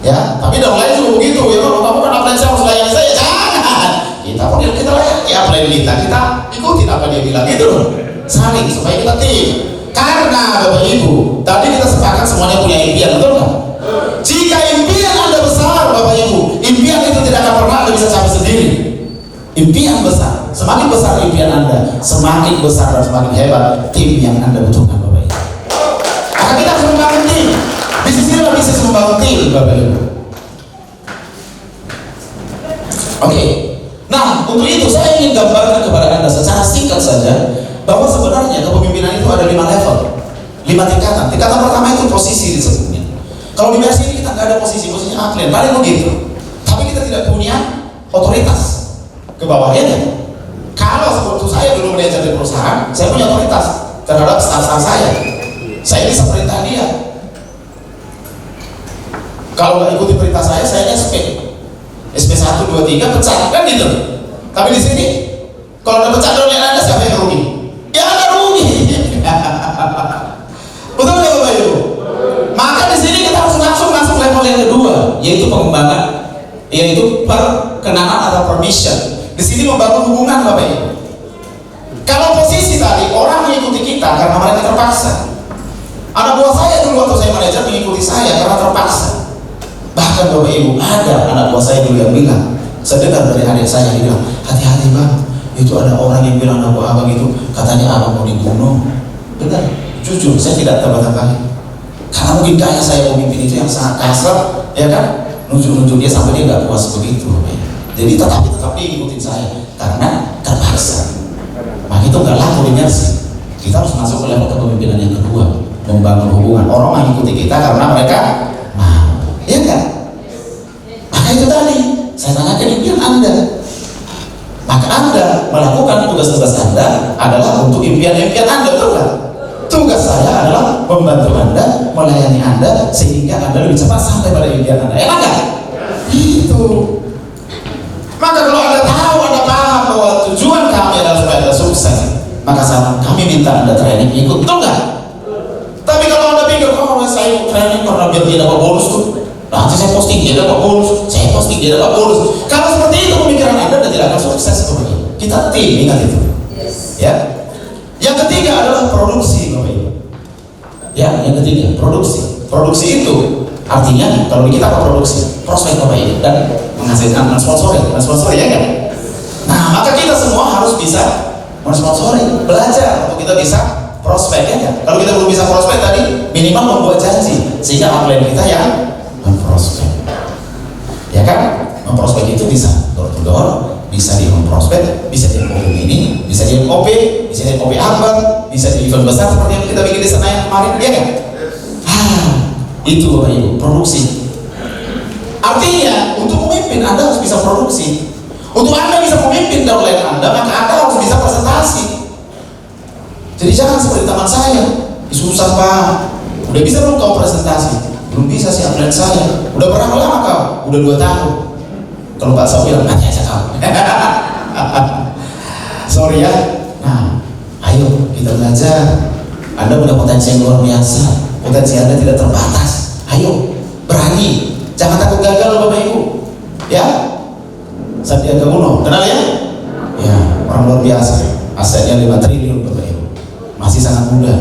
[SPEAKER 1] Ya, tapi downline juga begitu. Ya, kalau kamu kan upline saya harus layani saya, jangan. Kita layani upline kita ikutin apa dia bilang gitu loh. Saling supaya kita tim. Karena Bapak Ibu, tadi kita sepakat semuanya punya impian, betul nggak? Jika impian Anda besar, Bapak Ibu, impian itu tidak akan pernah Anda bisa capai sendiri. Impian besar, semakin besar impian Anda, semakin besar dan semakin hebat tim yang Anda butuhkan, Bapak Ibu. Maka kita harus membangun tim. Bisnis ini adalah bisnis membangun tim, Bapak Ibu. Oke. Nah, untuk itu saya ingin gambarkan kepada Anda secara singkat saja bahwa sebenarnya kepemimpinan itu ada 5 level, 5 tingkatan. Tingkatan pertama itu posisi disebutnya. Kalau di versi ini kita nggak ada posisinya upline, paling begitu. Tapi kita tidak punya otoritas ke bawahnya. Kalau seperti saya dulu manajer di perusahaan, saya punya otoritas terhadap staff-staff saya. Saya bisa perintah dia. Kalau nggak ikuti perintah saya SP 1, 2, 3 pecat, kan gitu. Tapi di sini kalau ada pecat downline Anda, siapa yang rugi? Ya Anda rugi. Betul nggak Bapak Ibu? Maka di sini kita harus langsung level yang kedua, yaitu pengembangan, yaitu perkenalan atau permission. Di sini membangun hubungan, Bapak Ibu. Kalau posisi tadi orang mengikuti kita karena mereka terpaksa. Anak buah saya dulu waktu saya manajer mengikuti saya karena terpaksa. Bahkan Bapak Ibu, ada anak buah saya dulu yang bilang, saya dengar dari adik saya, dia bilang, hati-hati Bang, itu ada orang yang bilang anak buah abang itu katanya abang mau dibunuh. Benar, jujur saya tidak terbata-bata. Karena mungkin gaya saya memimpin itu yang sangat kasar, ya kan? Nunjuk-nunjuk dia sampai dia nggak puas begitu. Jadi tetap dia ikutin saya karena terpaksa. Maka itu nggak laku inersi. Kita harus masuk ke level kepemimpinan yang kedua, membangun hubungan. Orang mengikuti kita karena mereka mau, ya kan? Maka itu tadi saya tanyakan impian Anda. Maka Anda melakukan tugas-tugas Anda adalah untuk impian-impian Anda, betul kan? Tugas saya adalah membantu Anda, melayani Anda sehingga Anda lebih cepat sampai pada impian Anda. Enak kan? Itu. Maka kalau Anda tahu, Anda paham bahwa tujuan kami adalah supaya Anda sukses, maka kami minta Anda training ikut, betul nggak? Tapi kalau Anda pikir, oh saya training karena biar dia dapat bonus tuh, nanti saya posting dia dapat bonus, saya posting dia dapat bonus. Kalau seperti itu pemikiran Anda tidak akan sukses seperti itu. Kita tim, ingat itu. Ya. Yang ketiga adalah produksi, Bapak Ibu. Ya, yang ketiga produksi. Produksi itu artinya kalau kita apa produksi? Prospek, Bapak Ibu, dan menghasilkan mensponsori ya kan? Nah, maka kita semua harus bisa mensponsori, belajar untuk kita bisa prospek ya kan? Kalau kita belum bisa prospek tadi, minimal membuat janji sehingga upline kita yang memprospek. Ya kan? Memprospek itu bisa door to door, bisa di memprospek, bisa di kopi mini, bisa di kopi, bisa di kopi akbar, bisa di event besar seperti yang kita bikin di Senayan kemarin, ya kan? Itu Bapak Ibu, produksi. Artinya untuk memimpin Anda harus bisa produksi. Untuk Anda bisa memimpin downline Anda, maka Anda harus bisa presentasi. Jadi jangan seperti teman saya, susah Pak, udah bisa belum kau presentasi? Belum bisa sih upline saya. Udah berapa lama kau? Udah 2 tahun. Kalau Pak Sawi bilang, nanti aja kau. Sorry ya. Nah, ayo kita belajar. Anda punya potensi yang luar biasa. Potensi Anda tidak terbatas. Ayo, berani. Jangan takut gagal Bapak Ibu. Ya, Sandiaga Uno, kenal ya? Ya, orang luar biasa. Asetnya 5 triliun Bapak Ibu. Masih sangat muda.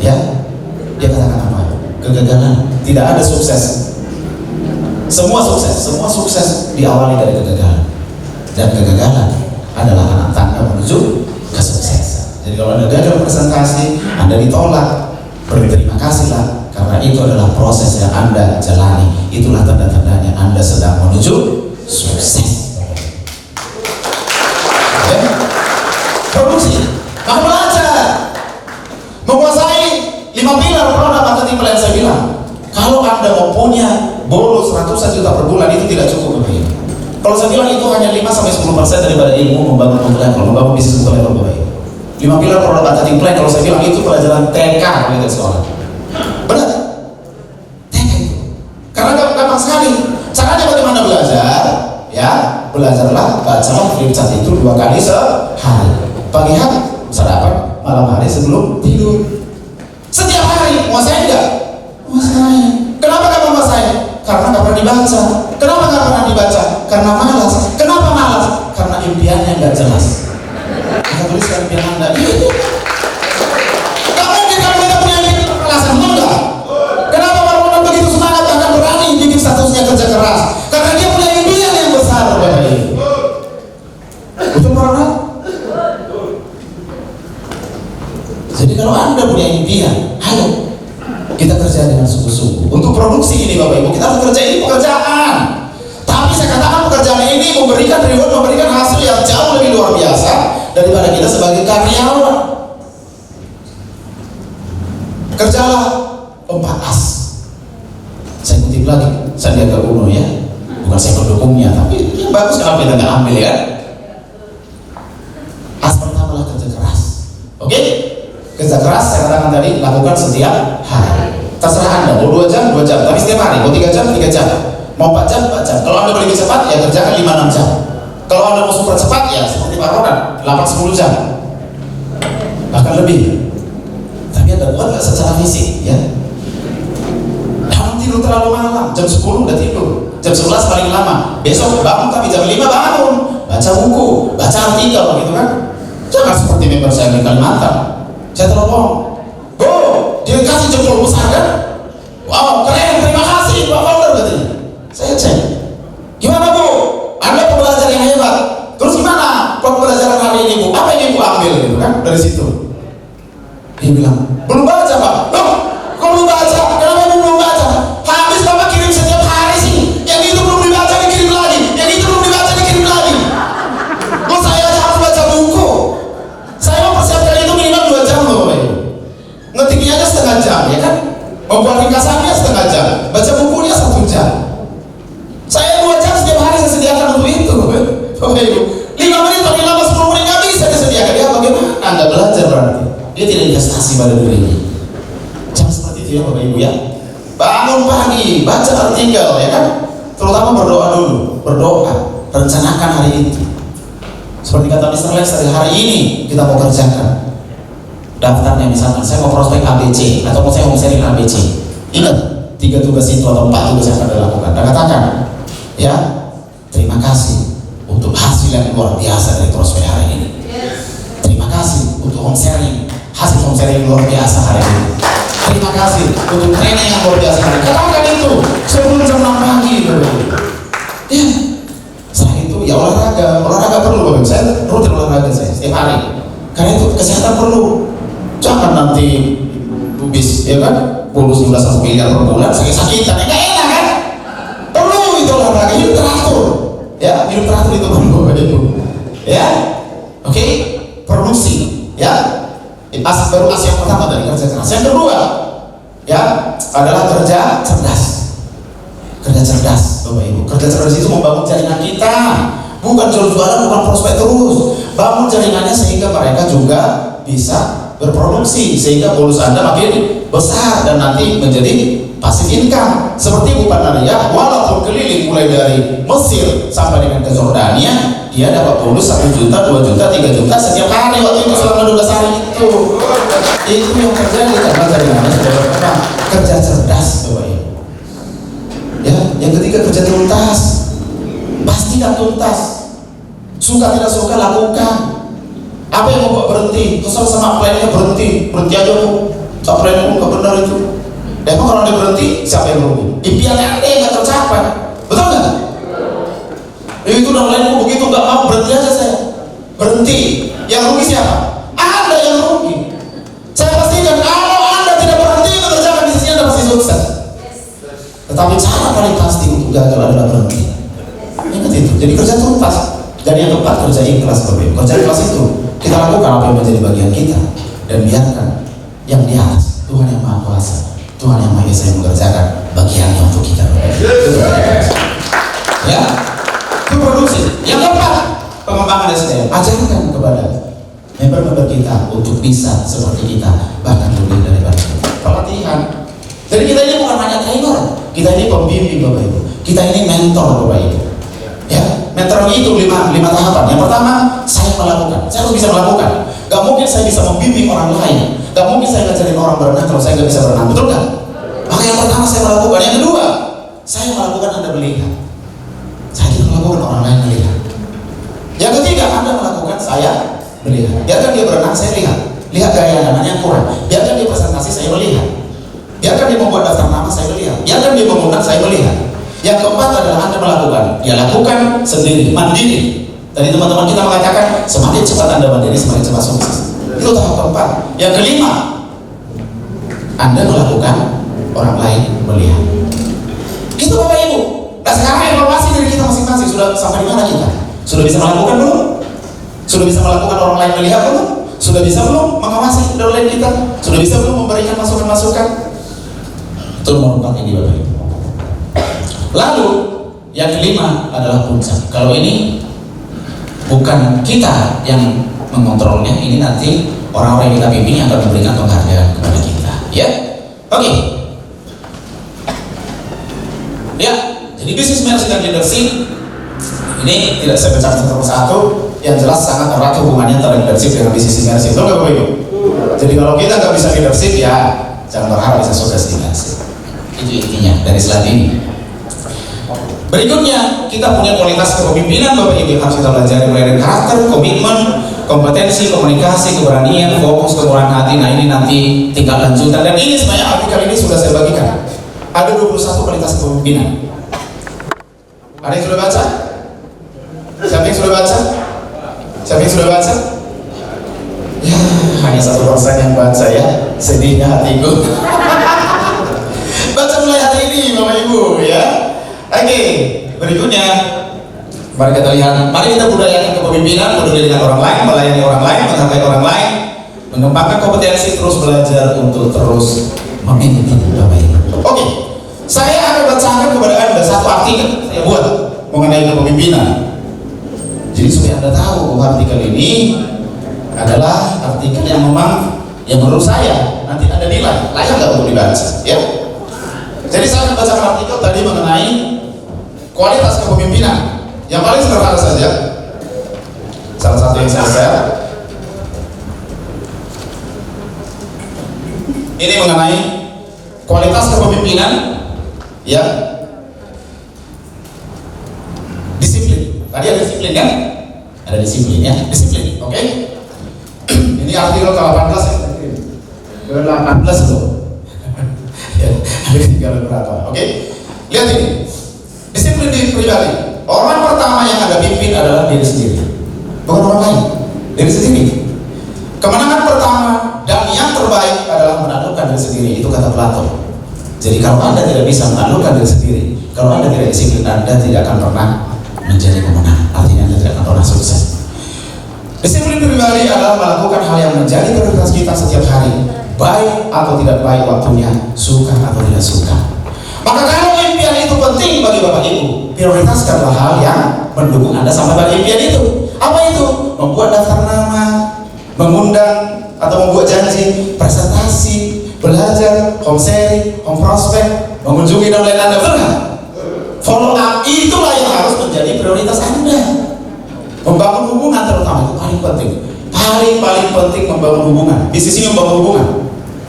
[SPEAKER 1] Ya, dia katakan apa? Kegagalan. Tidak ada sukses. Semua sukses diawali dari kegagalan. Dan kegagalan adalah anak tangga menuju kesuksesan. Jadi kalau Anda gagal presentasi, Anda ditolak, berterima kasihlah. Karena itu adalah proses yang Anda jalani. Itulah tanda-tandanya Anda sedang menuju sukses. Oke? Produksi, maka belajar, menguasai 5 pilar produk marketing plan. Saya bilang, kalau Anda mau punya bonus ratusan juta per bulan itu tidak cukup Bapak Ibu. Kalau saya bilang itu hanya 5-10% daripada ilmu membangun membangun bisnis level Bapak Ibu. 5 pilar produk marketing plan, kalau saya bilang itu pelajaran TK di sekolah. Benar? TK itu. Karena gampang sekali. Caranya bagaimana belajar? Ya, belajarlah, bacalah flipchart itu 2 kali sehari. Pagi hari, sarapan, malam hari sebelum tidur. Setiap hari, menguasai enggak? Menguasai. Kenapa kamu menguasai? Karena nggak pernah dibaca. Kenapa nggak pernah dibaca? Karena malas. Kenapa malas? Karena impiannya nggak jelas. Kita tuliskan impian Anda. Kamu kita punya alasan enggak? Kenapa orang begitu semangat bahkan berani bikin statusnya kerja keras? Karena dia punya impian yang besar, Bapak Ibu. Betul orang? Jadi kalau Anda punya impian, ayo kita kerja dengan sungguh-sungguh. Untuk produksi ini Bapak Ibu, kita harus kerja ini pekerjaan. Tapi saya katakan pekerjaan ini memberikan reward, memberikan hasil yang jauh lebih luar biasa daripada kita sebagai karyawan. Kerjalah 4 As. Saya kutip lagi Sandiaga Uno ya. Bukan saya pendukungnya, tapi yang bagus kenapa kita nggak ambil ya? As pertama lah kerja keras. Oke? Kerja keras saya katakan tadi lakukan setiap hari. Terserah Anda mau 2 jam, 2 jam, tapi setiap hari. Mau 3 jam, 3 jam. Mau 4 jam, 4 jam. Kalau Anda lebih cepat ya kerjakan 5-6 jam. Kalau Anda mau super cepat ya seperti Pak Ronan 8-10 jam. Bahkan lebih. Tapi Anda buat nggak secara fisik ya? Jangan tidur terlalu malam. Jam 10 udah tidur. Jam 11 paling lama. Besok bangun tapi jam 5 bangun. Baca buku, baca artikel gitu kan. Jangan seperti member saya di Kalimantan. Saya telepon, Bu, dia kasih jempol besar kan? Wow, keren, terima kasih Pak Founder katanya. Saya cek, gimana Bu? Anda pembelajar yang hebat. Terus gimana pembelajaran hari ini Bu? Apa yang Ibu ambil gitu kan? Dari situ. Dia bilang, belum baca Pak. Loh, kok belum baca? Kenapa Ibu belum baca? Habis Bapak kirim setiap hari sih. Yang itu belum dibaca dikirim lagi. Yang itu belum dibaca dikirim lagi. Loh saya harus baca buku. Saya mempersiapkan itu minimal 2 jam loh Bapak Ibu. Ngetiknya aja setengah jam ya kan? Membuat ringkasannya setengah jam. Baca bukunya 1 jam. Saya 2 jam setiap hari saya sediakan untuk itu Bapak Ibu. 5 menit paling lama 10 menit nggak bisa disediakan. Ya bagaimana? Anda belajar berarti. Dia tidak investasi pada dirinya. Jangan seperti itu ya Bapak Ibu ya. Bangun pagi, baca artikel ya kan? Terutama berdoa dulu. Berdoa. Rencanakan hari itu. Seperti kata Mr. Lex tadi, hari ini kita mau kerjakan daftarnya, misalkan saya mau prospek ABC atau saya mau sharing ABC. Ingat 3 tugas itu atau 4 tugas yang akan dilakukan. Dan katakan ya, terima kasih untuk hasil yang luar biasa dari prospek hari ini. Terima kasih untuk home sharing, hasil home sharing yang luar biasa hari ini. Terima kasih untuk training yang luar biasa hari ini. Katakan itu sebelum jam 6 pagi. Ya. Setelah itu ya olahraga perlu Bapak. Saya rutin olahraga saya setiap hari. Karena itu kesehatan perlu. Jangan nanti bis ya kan, bonus 11 miliar per bulan sakit-sakitan, enggak enak kan? Perlu itu olahraga, hidup teratur. Ya, hidup teratur itu perlu Bapak Ibu. Ya. Oke, produksi ya. Baru as yang pertama dari kerja keras. Yang kedua ya adalah kerja cerdas. Kerja cerdas Bapak Ibu. Kerja cerdas itu membangun jaringan kita, bukan jual-jualan, bukan prospek terus. Bangun jaringannya sehingga mereka juga bisa berproduksi, sehingga bonus Anda makin besar dan nanti menjadi passive income. Seperti Bu Panaria, walaupun keliling mulai dari Mesir sampai dengan ke Jordania, dia dapat bonus 1 juta, 2 juta, 3 juta setiap hari waktu itu selama 12 hari itu. Itu yang terjadi karena jaringannya sudah berkembang. Kerja cerdas Bapak Ibu. Ya, yang ketiga kerja tuntas. Pastikan tuntas. Suka tidak suka lakukan. Apa yang membuat berhenti? Kesal sama plannya berhenti aja Bu. Plannya nggak benar itu. Emang kalau dia berhenti, siapa yang merugi? Impiannya Anda yang nggak tercapai, betul nggak? Itu dan lain begitu nggak mau berhenti aja saya. Berhenti. Yang rugi siapa? Anda yang rugi. Saya pastikan kalau Anda tidak berhenti mengerjakan bisnisnya Anda pasti sukses. Tetapi cara paling pasti untuk gagal adalah berhenti. Ingat itu. Jadi kerja tuntas. Dan yang keempat kerja ikhlas Bapak Ibu. Kerja ikhlas itu kita lakukan apa yang menjadi bagian kita dan biarkan yang di atas, Tuhan yang Maha Kuasa, Tuhan yang Maha Esa yang mengerjakan bagiannya untuk kita. Ya, itu produksi. Yang keempat pengembangan SDM. Ajarkan kepada member-member kita untuk bisa seperti kita, bahkan lebih daripada kita. Pelatihan. Jadi kita ini bukan hanya trainer, kita ini pembimbing Bapak Ibu. Kita ini mentor Bapak Ibu. Ya. Meteorologi itu lima tahapan. Yang pertama, saya melakukan. Saya harus bisa melakukan. Gak mungkin saya bisa membimbing orang lain. Gak mungkin saya ngajarin orang berenang kalau saya gak bisa berenang, betul kan? Maka yang pertama saya melakukan. Yang kedua, saya melakukan, Anda melihat. Saya tidak melakukan, orang lain melihat. Yang ketiga, Anda melakukan, saya melihat. Biarkan dia berenang, saya lihat. Lihat gaya dananya kurang. Biarkan dia presentasi, saya melihat. Biarkan dia membuat daftar nama, saya melihat. Biarkan dia mengundang, saya melihat. Yang keempat adalah Anda melakukan. Dia lakukan sendiri, mandiri. Tadi teman-teman kita mengatakan, semakin cepat Anda mandiri, semakin cepat sukses. Itu tahap keempat. Yang kelima, Anda melakukan, orang lain melihat. Itu Bapak Ibu. Nah sekarang evaluasi dari kita masing-masing. Sudah sampai di mana kita? Sudah bisa melakukan belum? Sudah bisa melakukan, orang lain melihat belum? Sudah bisa belum mengawasi downline kita? Sudah bisa belum memberikan masukan-masukan? Itu nomor 4 ini Bapak Ibu. Lalu yang kelima adalah puncak. Kalau ini bukan kita yang mengontrolnya, ini nanti orang-orang yang kita bimbing yang akan memberikan penghargaan kepada kita. Ya, oke. Ya, jadi bisnis management leadership ini tidak saya baca satu persatu. Yang jelas sangat erat hubungannya antara leadership dengan bisnis leadership. Betul nggak Bapak Ibu? Jadi kalau kita nggak bisa leadership, ya jangan berharap bisa sukses di leadership. Itu intinya dari slide ini. Berikutnya, kita punya kualitas kepemimpinan Bapak Ibu yang harus kita pelajari, mulai dari karakter, komitmen, kompetensi, komunikasi, keberanian, fokus, kemurahan hati. Nah ini nanti tingkat lanjutan, dan ini sebenarnya artikel ini sudah saya bagikan. Ada 21 kualitas kepemimpinan. Ada yang sudah baca? Siapa yang sudah baca? Siapa yang sudah baca? Ya, hanya 1% yang baca ya. Sedihnya hatiku. Baca mulai hari ini Bapak Ibu ya. Oke, berikutnya mari kita lihat, mari kita budayakan kepemimpinan, peduli dengan orang lain, melayani orang lain, menghargai orang lain, mengembangkan kompetensi, terus belajar untuk terus memimpin Bapak Ibu. Oke, saya akan bacakan kepada Anda satu artikel saya buat mengenai kepemimpinan. Jadi supaya Anda tahu bahwa artikel ini adalah artikel yang memang yang menurut saya nanti Anda nilai layak nggak untuk dibaca, ya. Jadi saya akan bacakan artikel tadi mengenai kualitas kepemimpinan. Yang paling sederhana saja, salah satu yang saya share ini mengenai kualitas kepemimpinan, ya. Disiplin. Tadi ada disiplin kan? Ada disiplin ya, disiplin. Oke. Ini artikel ke-18 ya. Ke-18 loh. Ya, ada tinggal berapa? Oke. Lihat ini. Disiplin diri pribadi. Orang pertama yang Anda pimpin adalah diri sendiri. Bukan orang lain. Diri sendiri. Kemenangan pertama dan yang terbaik adalah menaklukkan diri sendiri. Itu kata Plato. Jadi kalau Anda tidak bisa menaklukkan diri sendiri, kalau Anda tidak disiplin, Anda tidak akan pernah menjadi pemenang. Artinya Anda tidak akan pernah sukses. Disiplin pribadi adalah melakukan hal yang menjadi prioritas kita setiap hari, baik atau tidak baik waktunya, suka atau tidak suka. Maka kalau impian itu penting bagi Bapak Ibu, prioritaskanlah hal yang mendukung Anda sampai pada impian itu. Apa itu? Membuat daftar nama, mengundang atau membuat janji, presentasi, belajar, home sharing, home prospect, mengunjungi downline Anda, benar? Follow up, itulah yang harus menjadi prioritas Anda. Membangun hubungan terutama itu paling penting. Paling penting membangun hubungan. Bisnis ini membangun hubungan.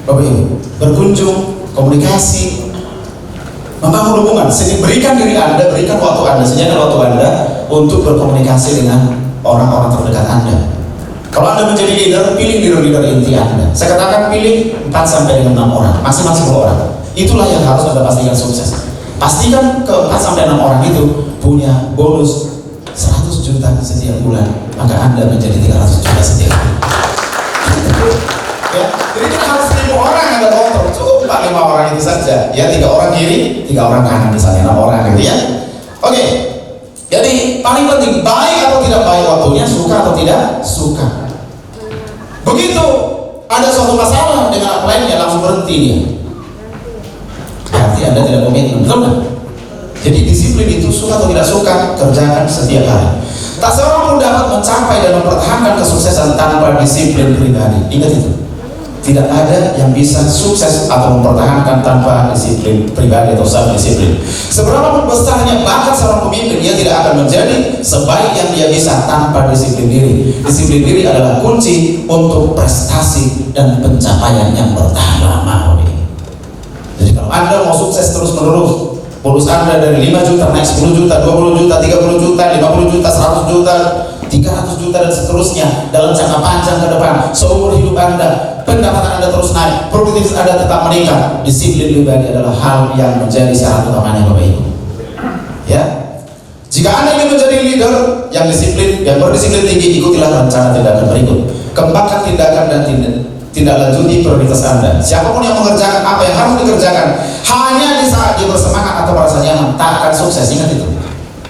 [SPEAKER 1] Bapak Ibu, berkunjung, komunikasi, membangun hubungan. Berikan diri Anda, berikan waktu Anda, sediakan waktu Anda untuk berkomunikasi dengan orang-orang terdekat Anda. Kalau Anda menjadi leader, pilih leader-leader inti Anda. Saya katakan pilih 4 sampai dengan 6 orang, masing-masing 2 orang. Itulah yang harus Anda pastikan sukses. Pastikan ke 4 sampai 6 orang itu punya bonus 100 juta setiap bulan, maka Anda menjadi 300 juta setiap bulan. Ya, jadi kita harus 1000 orang Anda kontrol, cukup 4-5 orang itu saja. Ya, 3 orang kiri, 3 orang kanan misalnya, 6 orang gitu ya. Oke. Jadi paling penting, baik atau tidak baik waktunya, suka atau tidak suka. Begitu ada suatu masalah dengan upline-nya, langsung berhenti dia. Berarti Anda tidak komitmen, betul nggak? Jadi disiplin itu suka atau tidak suka, kerjakan setiap hari. Tak seorang pun dapat mencapai dan mempertahankan kesuksesan tanpa disiplin pribadi. Ingat itu. Tidak ada yang bisa sukses atau mempertahankan tanpa disiplin pribadi atau self-disiplin. Seberapa besarnya bakat seorang pemimpin, dia tidak akan menjadi sebaik yang dia bisa tanpa disiplin diri. Disiplin diri adalah kunci untuk prestasi dan pencapaian yang bertahan lama. Jadi kalau Anda mau sukses terus-menerus, bonus Anda dari 5 juta naik 10 juta, 20 juta, 30 juta, 50 juta, 100 juta, 300 juta dan seterusnya dalam jangka panjang ke depan, seumur hidup Anda, pendapatan Anda terus naik, produktivitas Anda tetap meningkat. Disiplin pribadi adalah hal yang menjadi syarat utamanya, Bapak Ibu. Ya, jika Anda ingin menjadi leader yang disiplin, yang berdisiplin tinggi, ikutilah rencana tindakan berikut. Kembangkan tindakan dan tindak lanjuti prioritas Anda. Siapapun yang mengerjakan apa yang harus dikerjakan hanya di saat dia bersemangat atau merasa nyaman, tak akan sukses. Ingat itu.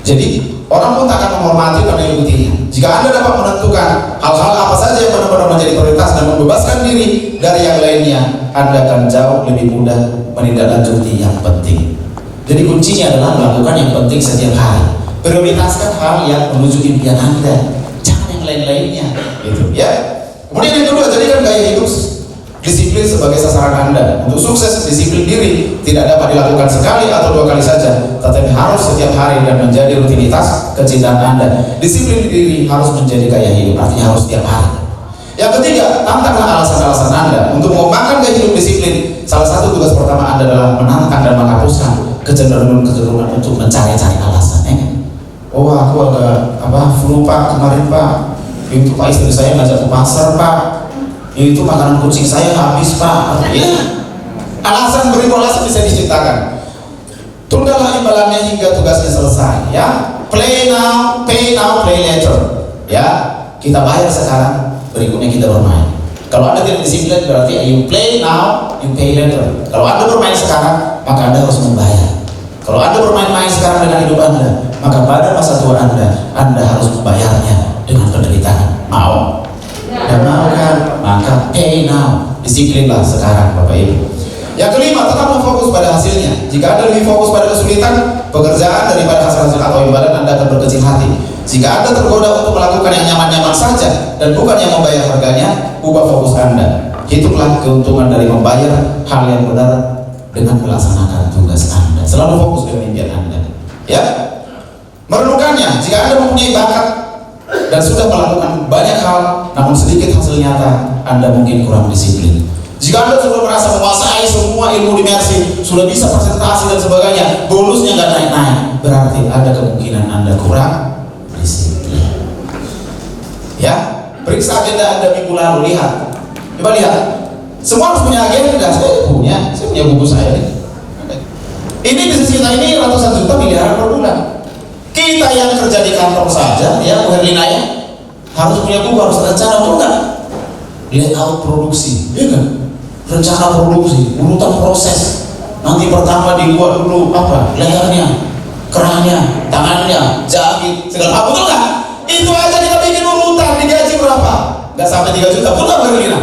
[SPEAKER 1] Jadi orang pun tak akan menghormati dan mengikutinya. Jika Anda dapat menentukan hal-hal apa saja yang benar-benar menjadi prioritas dan membebaskan diri dari yang lainnya, Anda akan jauh lebih mudah menindaklanjuti yang penting. Jadi kuncinya adalah melakukan yang penting setiap hari. Prioritaskan hal yang menuju impian Anda, jangan yang lain-lainnya. Gitu ya. Kemudian yang kedua, jadikan gaya hidup disiplin sebagai sasaran Anda. Untuk sukses, disiplin diri tidak dapat dilakukan sekali atau 2 kali saja, tetapi harus setiap hari dan menjadi rutinitas kecintaan Anda. Disiplin diri harus menjadi gaya hidup, artinya harus setiap hari. Yang ketiga, tantanglah alasan-alasan Anda. Untuk mengembangkan gaya hidup disiplin, salah satu tugas pertama Anda adalah menantang dan menghapuskan kecenderungan untuk mencari-cari alasan. Oh, aku agak flu Pak kemarin Pak. Itu Pak, istri saya ngajak ke pasar Pak. Itu makanan kucing saya habis Pak. Ya, alasan beribu alasan bisa diciptakan. Tunggalah imbalannya hingga tugasnya selesai. Ya, play now, pay later. Ya, kita bayar sekarang, berikutnya kita bermain. Kalau Anda tidak disiplin berarti you play now, you pay later. Kalau Anda bermain sekarang, maka Anda harus membayar. Kalau Anda bermain-main sekarang dengan hidup Anda, maka pada masa tua Anda harus membayarnya dengan penderitaan. Mau? Dan mau kan? Maka pay now. Disiplinlah sekarang, Bapak Ibu. Yang kelima, tetap fokus pada hasilnya. Jika Anda lebih fokus pada kesulitan pekerjaan daripada hasil atau imbalan, Anda akan berkecil hati. Jika Anda tergoda untuk melakukan yang nyaman-nyaman saja dan bukan yang membayar harganya, ubah fokus Anda. Hitunglah keuntungan dari membayar hal yang benar dengan melaksanakan tugas Anda. Selalu fokus dengan impian Anda. Ya, merenungkannya. Jika Anda mempunyai bakat dan sudah melakukan banyak hal, namun sedikit hasil nyata, Anda mungkin kurang disiplin. Jika Anda sudah merasa menguasai semua ilmu di Mercy, sudah bisa presentasi dan sebagainya, bonusnya nggak naik-naik, berarti ada kemungkinan Anda kurang disiplin. Ya, periksa agenda Anda minggu lalu, lihat. Coba lihat. Semua harus punya agenda. Saya punya buku saya nih. Ini bisnis kita ini ratusan juta, miliaran per bulan. Kita yang kerja di kantor saja, ya Bu Herlina ya, harus punya buku, harus rencana, betul nggak? Layout produksi, ya kan? Rencana produksi, urutan proses. Nanti pertama dibuat dulu apa? Layarnya, kerannya, tangannya, jahit, segala apa, betul nggak? Itu aja kita bikin urutan, digaji berapa? Nggak sampai 3 juta, betul nggak Bu Herlina?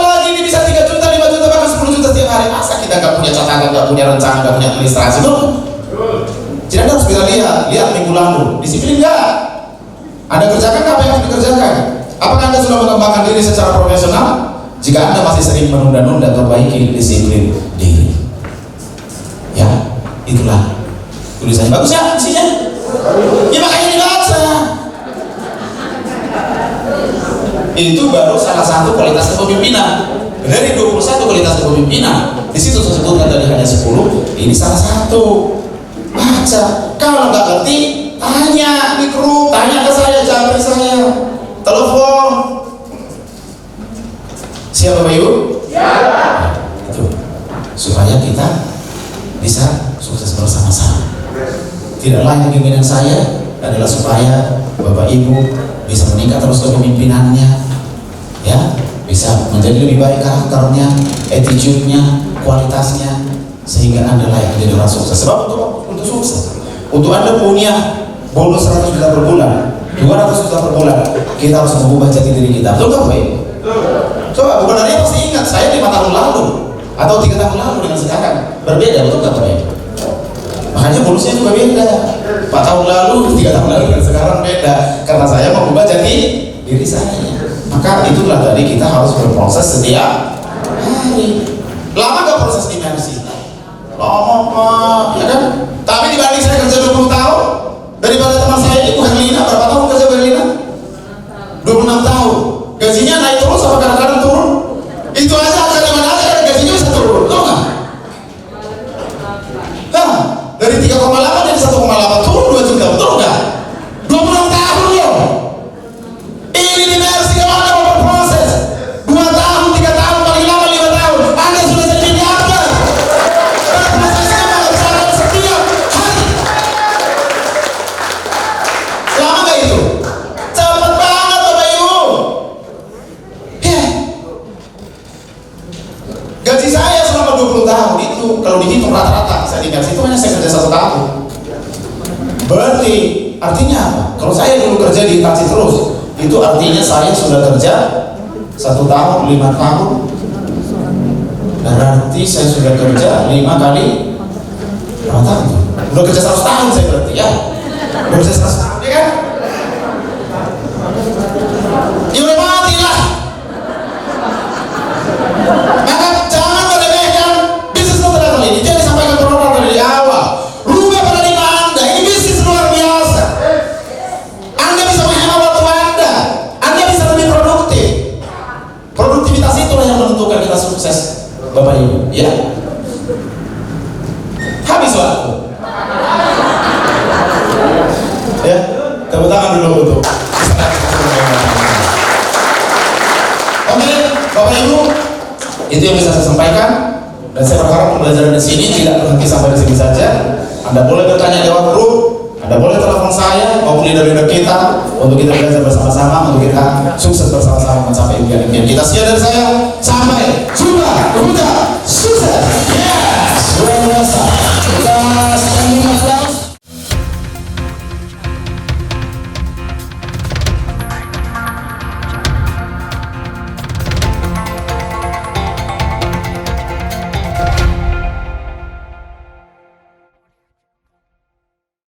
[SPEAKER 1] Lagi ini bisa 3 juta, 5 juta, bahkan 10 juta setiap hari. Masa kita nggak punya catatan, nggak punya rencana, nggak punya administrasi, betul? Jadi Anda harus bisa lihat minggu lalu, disiplin nggak? Anda kerjakan apa yang harus dikerjakan? Apakah Anda sudah mengembangkan diri secara profesional? Jika Anda masih sering menunda-nunda, perbaiki disiplin diri. Ya, itulah tulisannya. Bagus ya isinya? Ya makanya dibaca. Itu baru salah satu kualitas kepemimpinan. Dari 21 kualitas kepemimpinan, di situ tersebutkan tadi hanya 10. Ini salah satu. Baca. Kalau nggak ngerti, tanya di grup, tanya ke saya, jawab saya, telepon. Siap Bapak Ibu? Siap. Itu supaya kita bisa sukses bersama-sama. Tidak lain keinginan saya adalah supaya Bapak Ibu bisa meningkat terus kepemimpinannya, ya, bisa menjadi lebih baik karakternya, attitude-nya, kualitasnya, sehingga Anda layak menjadi orang sukses. Sebab untuk sukses, untuk Anda punya bonus 100 juta per bulan, 200 juta per bulan, kita harus mengubah jati diri kita. Betul nggak Pak? Coba gubernurnya pasti ingat, saya 5 tahun lalu atau 3 tahun lalu dengan sekarang berbeda, betul nggak Pak? Makanya bonusnya juga beda. 4 tahun lalu, 3 tahun lalu dengan sekarang beda, karena saya mengubah jati diri saya. Maka itulah tadi kita harus berproses setiap hari. Lama gak proses di Mercy? Lama Pak, ya kan? Tapi dibanding saya kerja 20 tahun daripada teman saya ini Bu Herlina, berapa tahun kerja Bu Herlina? 26 tahun. Gajinya naik terus sama kadang-kadang turun. Itu aja angka di mana aja kan gajinya bisa turun, betul nggak? Nah, dari 3,8 jadi 1,8 turun 2 juta, betul nggak? 26 tahun loh. Ini di Mercy kalau Anda mau berproses 2 tahun, 3 tahun, paling lama 5 tahun, Anda sudah jadi miliarder. Dan prosesnya mengerjakan setiap hari. Lama nggak itu? Cepat banget Bapak Ibu. Ya. Gaji saya selama 20 tahun itu kalau dihitung rata-rata saya di Mercy itu hanya saya kerja 1 tahun. Berarti artinya apa? Kalau saya dulu kerja di taksi terus, itu artinya saya sudah kerja 1 tahun, 5 tahun. Berarti saya sudah kerja 5 kali berapa tahun? Udah kerja 100 tahun saya berarti ya. Udah kerja 100 tahun ya kan? Ya udah mati lah. Maka jangan meremehkan bisnis multilevel ini. Jadi sampaikan program dari awal. Rubah paradigma Anda. Ini bisnis luar biasa. Anda bisa menghemat waktu Anda. Anda bisa lebih produktif. Produktivitas itulah yang menentukan kita sukses, Bapak Ibu. Ya. Habis waktu. Ya, tepuk tangan dulu untuk. Oke, Bapak Ibu, itu yang bisa saya sampaikan. Dan saya berharap pembelajaran di sini tidak berhenti sampai di sini saja. Anda boleh bertanya jawab grup, Anda boleh telepon saya maupun leader-leader kita untuk kita belajar bersama-sama, untuk kita sukses bersama-sama mencapai impian-impian kita. Sekian dari saya, sampai jumpa.